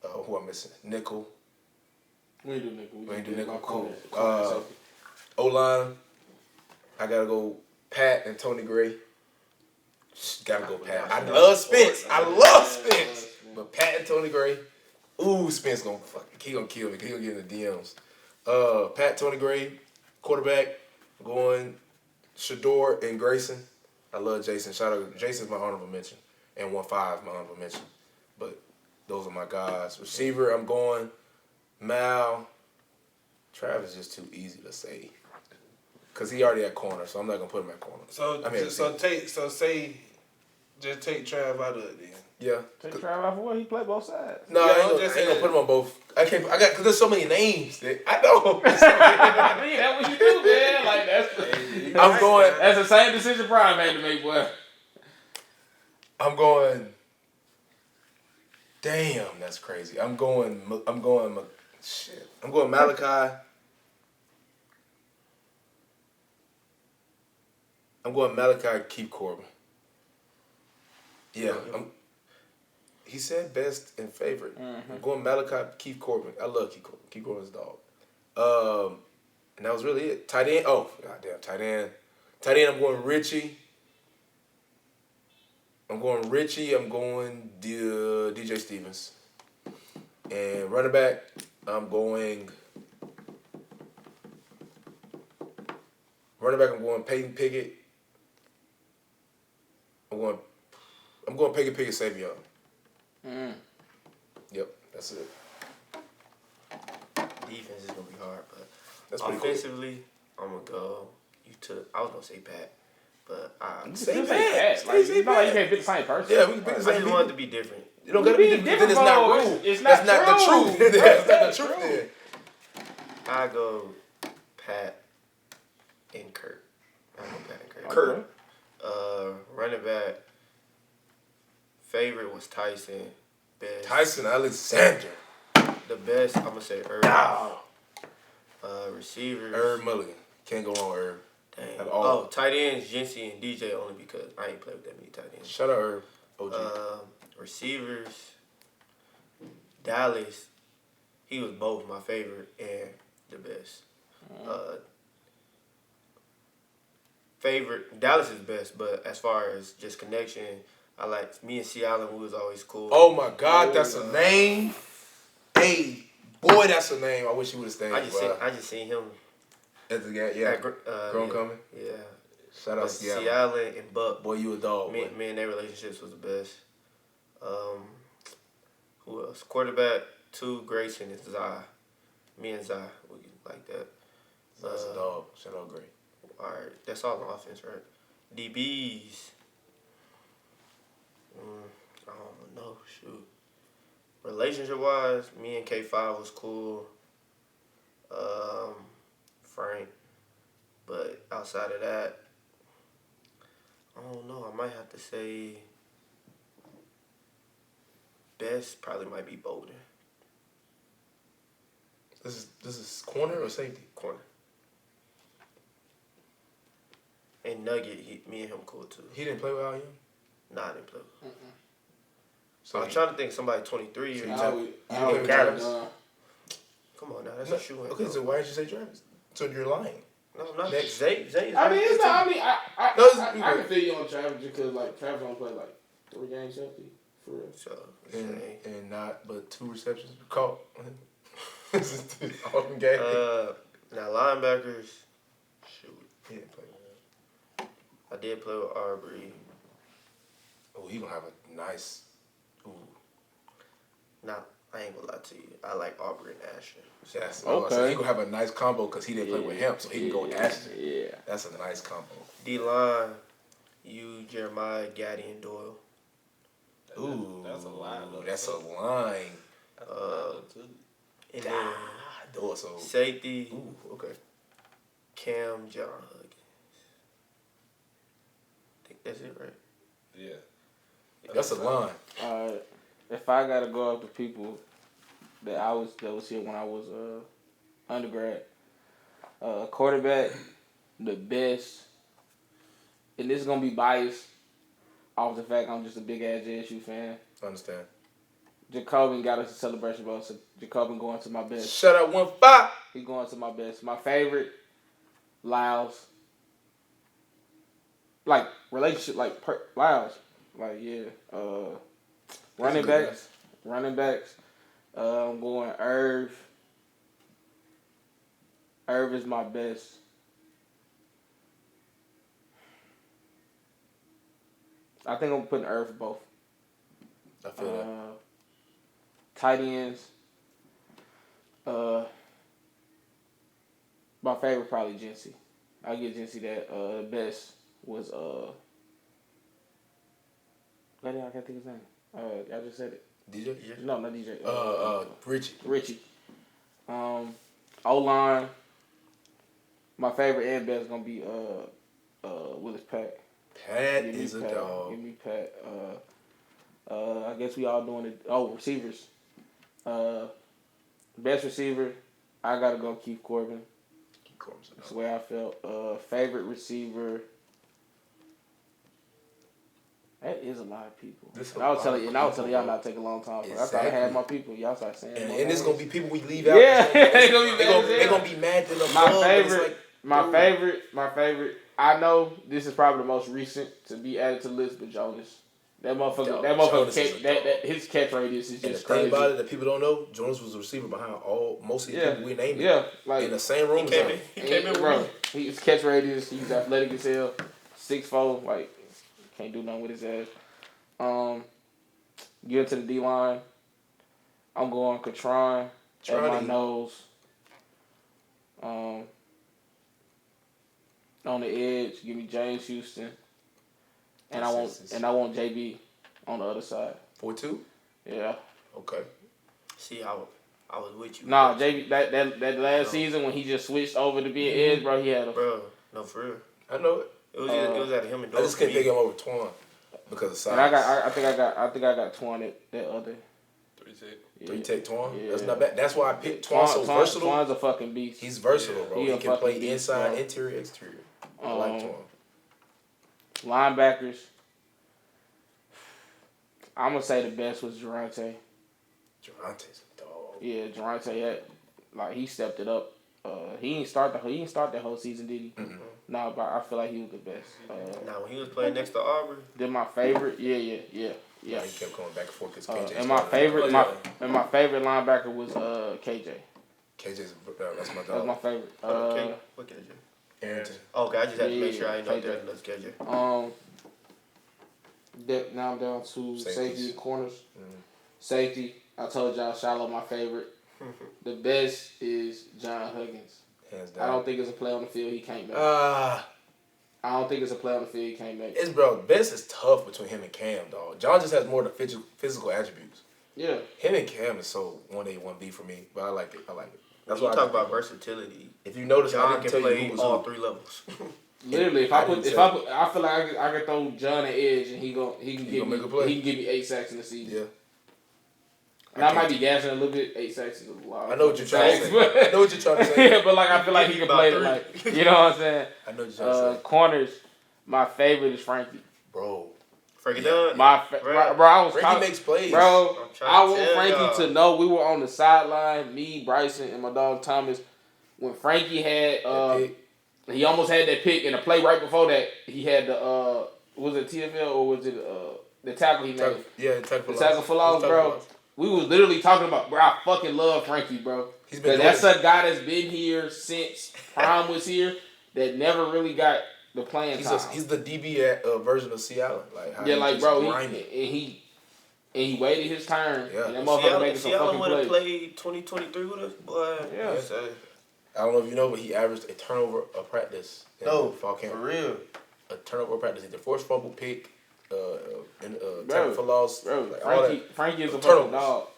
Who I'm missing? Nickel. We ain't do nickel. We ain't do nickel. Cool. O-line, I gotta go Pat and Tony Gray. Gotta go Pat. I love Spence. But Pat and Tony Gray. Ooh, Spence he gonna kill me. He gonna get in the DMs. Pat, Tony Gray, quarterback, going Shador and Grayson. I love Jason. Shout out, Jason's my honorable mention. And 1-5, my honorable mention. But those are my guys. Receiver, I'm going Mal. Travis is just too easy to say. Because he already at corner, so I'm not going to put him at corner. Just take Trav out of it then. Yeah. Take Trav out for what? He played both sides. No, I ain't gonna put him on both. Because there's so many names. I know. That's what you do, man. Like, that's the same decision Brian made to make, boy. I'm going. Damn, that's crazy. I'm going Malachi. I'm going Malachi, Keith Corbin. Yeah, he said best and favorite. Mm-hmm. I'm going Malachi, Keith Corbin. I love Keith Corbin. Keith Corbin's dog. And that was really it. Tight end. Oh, goddamn, tight end. Tight end, I'm going Richie. I'm going DJ Stevens. And running back, I'm going Peyton Pickett. I'm going Pickett Savion. Yep, that's it. Defense is gonna be hard, but that's pretty offensively, cool. I'm gonna go. I was gonna say Pat, but say Pat. Like, you can't pick the same person. Yeah, we can pick the same. I just wanted to be different. You don't gotta be different. Then it's not true. That's not the truth. That's not the truth. Then I go Pat and Kurt. Kurt. Running back. Favorite was Tyson. Best. Tyson Alexander. The best, I'm gonna say Herb. Receivers. Herb Mulligan. Can't go wrong with Herb. Dang. Oh, tight ends, Jency and DJ only because I ain't played with that many tight ends. Shout out Herb. Receivers, Dallas, he was both my favorite and the best. Favorite, Dallas is best, but as far as just connection, I like me and C. Allen, we was always cool. Oh my God, that's a name. Hey, boy, that's a name. I wish you would have stayed. I just seen him at the game. Yeah, grown coming. Yeah. Shout out C. Allen and Buck. Boy, you a dog. Me and their relationships was the best. Who else? Quarterback 2, Grayson and Zai. Me and Zai, we like that. That's a dog. Shout out Gray. All right, that's all on offense, right? DBs. I don't know. Shoot. Relationship wise, me and K5 was cool. Frank. But outside of that, I don't know. I might have to say best probably might be Bolden. This is corner or safety? Corner. And Nugget, me and him cool too. He didn't play with Al Young? Nah, I didn't play with him. So I'm trying to think somebody 23 or Travis. Come on now, that's a shoe. Okay, so why did you say Travis? So you're lying. No, I'm not. Zay is I mean, it's not. I mean, I can feel you on Travis because like Travis only played like 3 games healthy for real. So and not but 2 receptions caught. This is the open game. Now linebackers. Shoot, He didn't play with him. I did play with Arbery. Oh, he gonna have a nice. Ooh. Nah, I ain't gonna lie to you. I like Arbery and Ashton. That's okay. He gonna have a nice combo because he didn't play with him, so he can go with Ashton. Yeah, that's a nice combo. D-line, you, Jeremiah, Gaddy, and Doyle. Ooh, that's a line. That's a line. And then Doyle, so safety. Ooh, okay. Cam, John Huggins. I think that's it, right? Yeah. That's a line. If I gotta go up to people that was here when I was undergrad, quarterback, the best, and this is gonna be biased off the fact I'm just a big ass JSU fan. I understand. Jacobin got us a celebration ball, so Jacobin going to my best. Shut up, 1-5. He going to my best. My favorite, Lyles. Like relationship, like Lyles. Like yeah. Running backs. I'm going Irv. Irv is my best. I think I'm putting Irv for both. I feel that. Tight ends. My favorite probably Jency. I'll give Jency that. The best was I can't think of his name. I just said it. DJ? No, not DJ. Richie. O-line. My favorite and best is gonna be Willis Pack. Pat is a dog. Give me Pat. I guess we all doing it. Oh, receivers. Best receiver, I gotta go Keith Corbin. That's the way I felt. Favorite receiver. That is a lot of people. I was telling y'all not take a long time. Exactly. I thought I had my people. Y'all start saying. And it's gonna be people we leave out. Yeah, they're gonna be mad to the My favorite. I know this is probably the most recent to be added to the list, but Jonas. That motherfucker. His catch radius is just crazy. The thing about it that people don't know, Jonas was a receiver behind most of the people we named. Yeah, like in the same room. He came in with me. His catch radius. He's athletic as hell. 6'4", like can't do nothing with his ass. Get into the D line. I'm going Katron at my nose. On the edge, give me James Houston. And I want JB on the other side. 4-2? Yeah. Okay. See, I was with you. Nah, JB that last season when he just switched over to being edge, bro, he had a no for real. I know it. It was out of him and Doyle. I just couldn't pick him over Twan because of size. And I think I got Twan at that other. 3-tech Twan? Yeah. That's not bad. That's why I picked Twan so versatile. Twan's a fucking beast. He's versatile, bro. He can play inside, bro. interior, exterior. I like Twan. Linebackers. I'm gonna say the best was Durante. Durante's a dog. Yeah, Durante had he stepped it up. He didn't start that whole season, did he? Mm-hmm. No, but I feel like he was the best. Now when he was playing next to Auburn, Then my favorite, yeah. Yeah, he kept going back and forth because KJ. And my favorite linebacker was KJ. KJ's that's my dog. That was my favorite. what KJ? Arrington. Okay, I just had to make sure I yeah, didn't know there was another KJ. Now I'm down to safety and corners. Mm-hmm. Safety, I told y'all Shiloh my favorite. The best is John Huggins. Hands down. I don't think it's a play on the field he can't make. I don't think it's a play on the field he can't make. It's best is tough between him and Cam, dog. John just has more of the physical attributes. Yeah. Him and Cam is so 1A, 1B for me, but I like it. That's why I talk about versatility. If you notice, John I didn't can tell you play who was all who. 3 levels. Literally, I feel like I could throw John an edge and he can give me 8 sacks in the season. Yeah. And I might be gassing a little bit. 8 sacks is a lot. I know what you're trying to say. I know what you're trying to say. Yeah, but I feel like he can play it you know what I'm saying? I know what you're trying to say. Corners, my favorite is Frankie. Bro. Frankie Dunn. Bro, I was Frankie makes plays. Bro, I want tell Frankie y'all. to know we were on the sideline, me, Bryson, and my dog Thomas. When Frankie had, he almost had that pick, and the play right before that, he had the, was it TFL or was it the tackle he made? Yeah, the tackle for loss, bro. We was literally talking about, bro, I fucking love Frankie, bro. He's been that's a guy that's been here since Prime was here that never really got the playing time. He's the DB version of Seattle. He waited his turn. Yeah. And that motherfucker making some Seattle fucking would have plays. played 2023 with us, boy. Yeah. Yes, I don't know if you know, but he averaged a turnover a practice in fall camp. For real. A turnover practice. He did forced fumble pick, tackle for loss. Bro, all Frankie is a turnovers.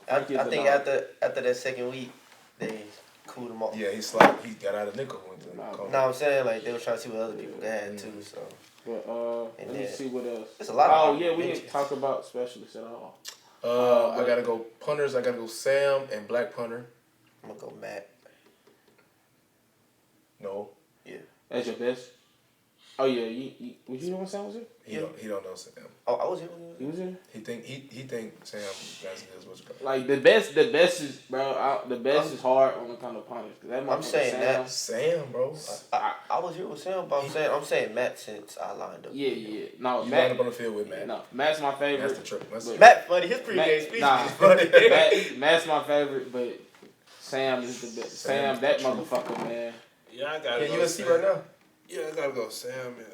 fucking dog. I think after that second week, they cooled him off. Yeah, he got out of nickel. No, I'm saying they were trying to see what other people had too. So. But let me see what else. There's a lot of we didn't talk about specialists at all. I gotta go punters. I gotta go Sam and black punter. I'm gonna go Matt. No. Yeah. That's your best? Oh yeah, would you know when Sam was here? He don't know Sam. Oh, I was here. He was here? He think Sam that's what's going. Like the best is bro. The best is hard on the kind of punters. I'm saying that Sam, bro. I was here with Sam, but I'm saying Matt since I lined up. Yeah. No, you Matt lined up on the field with Matt. No, Matt's my favorite. That's the trick. Matt funny. His pregame speech is funny. Matt's my favorite, but Sam is the best. Sam, that motherfucker, man. Yeah, I gotta go. USC right now. Yeah, I gotta go Sam and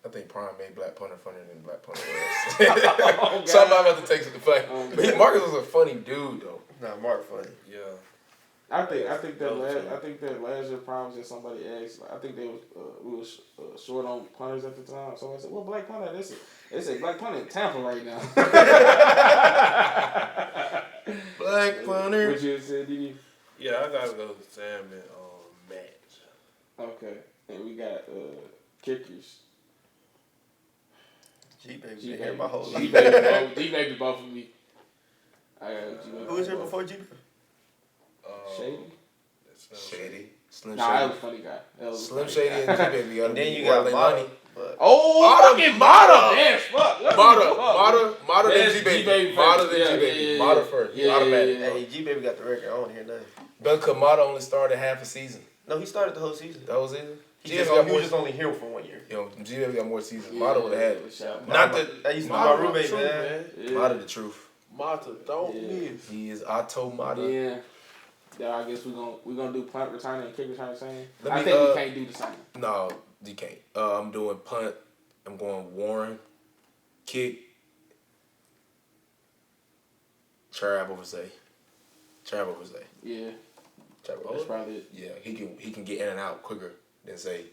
I think Prime made black punter funnier than black punter was. So I'm about to take some fight. But Marcus was a funny dude though. Nah, Mark funny. yeah. I think that last year Prime that somebody asked. I think we was short on punters at the time. So I said, "Well, black punter. They say black punter in Tampa right now." Black punter. What you said, did you? Yeah, I gotta go Sam and Matt. Okay, and we got kickers. G-Baby's been here my whole life. G-Baby both of me. I got G-Baby. Who was here before G-Baby? Shady. Slim Nah, Shady. that was a funny guy. Slim Shady and G-Baby. And then you got Mata. Fucking Mata! Yes, fuck. Mata than G-Baby. Mata than G-Baby. Mata first. Automatic. Hey, G-Baby got the record. I don't hear nothing. Because Mata only started half a season. No, he started the whole seson. That was it? He was just only here for 1 year. G-Baby got more seasons. Mata would have had it. That used to be my roommate, man. Mata the truth. Mata, don't miss. He is Otto Mata. Yeah. Yeah, I guess we're gonna do punt return and kick return the same. We can't do the same. No, you can't. I'm doing punt. I'm going Warren. Kick. Trav over Zay. Yeah. Trav That's probably it. Yeah, he can get in and out quicker than Zay.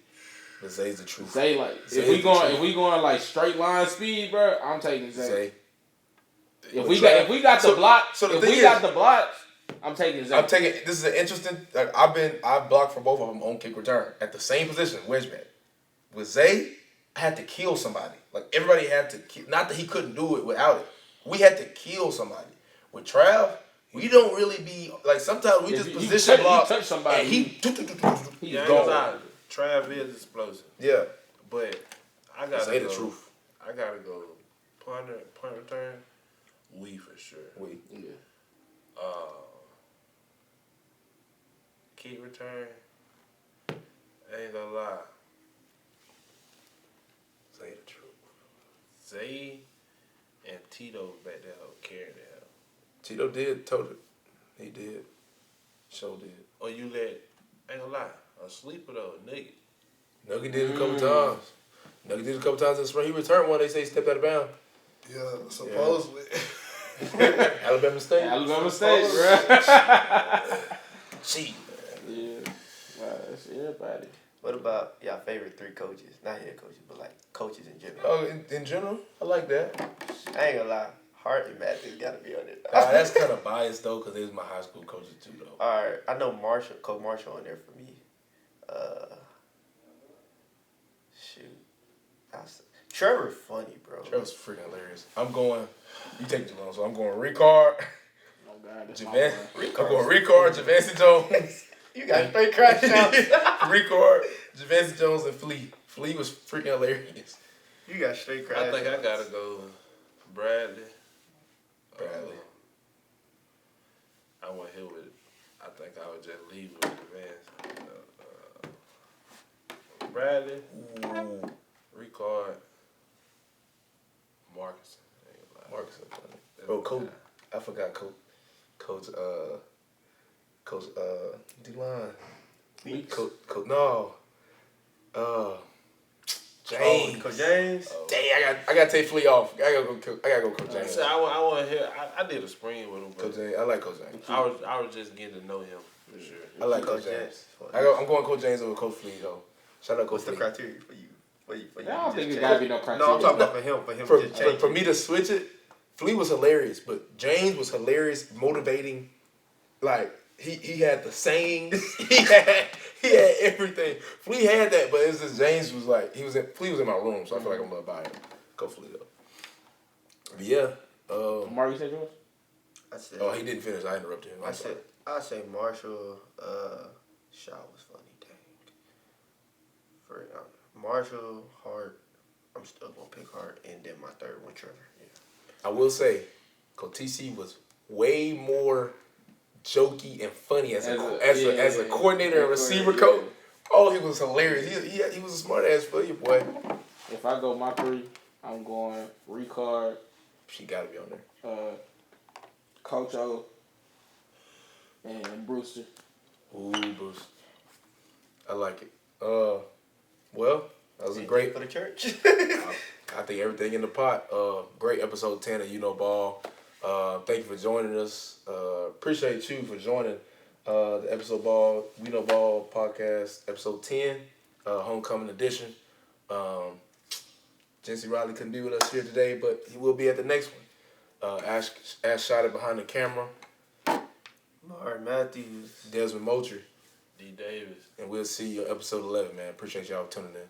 But Zay's the truth. Zay if we going like straight line speed, bro, I'm taking Zay. If we got the blocks, I'm taking Zay. This is an interesting. I've blocked for both of them on kick return at the same position, wedge man. With Zay, I had to kill somebody. Like everybody had to. Not that he couldn't do it without it. We had to kill somebody. With Trav, we don't really be like. Sometimes we just position block. Touch somebody. And he's Yeah, gone. Trav is explosive. Yeah, but I gotta say go. the truth. I gotta go. Punt return. We for sure. Yeah. Kick return. I ain't gonna lie. Say the truth. Zay and Tito back there carrying the hell. Tito did, told it. He did. Show did. Or you let, ain't gonna lie, a sleeper though, nigga. Nugget did a couple times. Nugget did a couple times in the spring. He returned one. They say he stepped out of bounds. Yeah, supposedly. Alabama State. Alabama State, bro. Cheat. Yeah. Wow, that's everybody. What about y'all favorite 3 coaches? Not head coaches, but like coaches in general. Oh, in general, I like that. I ain't gonna lie. Hart and Matthews gotta be on it. That's kind of biased though, because they was my high school coaches too though. Alright, I know Coach Marshall on there for me. Shoot. Trevor funny, bro. Trevor's freaking hilarious. I'm going, you take too long, so I'm going Ricard, Oh God, that's Javan. my I'm going Ricard, Javancy Jones. You got straight crash shots. Ricard, Javancy Jones, and Flea. Flea was freaking hilarious. You got straight crash I think shots. I gotta go Bradley. Bradley. I went here with, I think I would just leave with the Bradley, Ooh, Ricard, Marcus. Marcus. Oh, Coach. I forgot Coach D-line. Coach, no. James. Coach James. Dang, I gotta take Flea off. I gotta go Coach James. So I want to hear. I did a spring with him, but Coach James. I like Coach James. I was just getting to know him for sure. I like Coach James. I'm going Coach James over Coach Flea though. Shout out Coach What's the Flea. criteria for you? For you I don't think just it gotta change be no it? criteria. No, I'm talking about for him. For him to change For it. me to switch it, Flea was hilarious, but James was hilarious, motivating. Like he had the sayings, he had everything. Flea had that, but it's just James was like Flea was in my room, so I feel like I'm gonna buy him. Go Flea though. But yeah, Mark, you said yours? I said. oh, he didn't finish. I interrupted him. I say Marshall. Shaw was funny. Dang. For Marshall, Hart. I'm still gonna pick Hart, and then my third one, Trevor. Yeah. I will say, Coach TC was way more jokey and funny as a coordinator and receiver coach. Oh, he was hilarious. He was a smart ass for you, boy. If I go my 3, I'm going Ricard, She gotta be on there. Coach O, and Brewster. Ooh, Bruce. I like it. Well, that was a great. For the church. I think everything in the pot. Great episode 10 of You Know Ball. Thank you for joining us. Appreciate you for joining the episode ball. We Know Ball podcast episode 10, homecoming edition. Jency Riley couldn't be with us here today, but he will be at the next one. Ash shot it behind the camera. Martin Matthews. Desmond Moultrie. D. Davis. And we'll see you on episode 11, man. Appreciate y'all tuning in.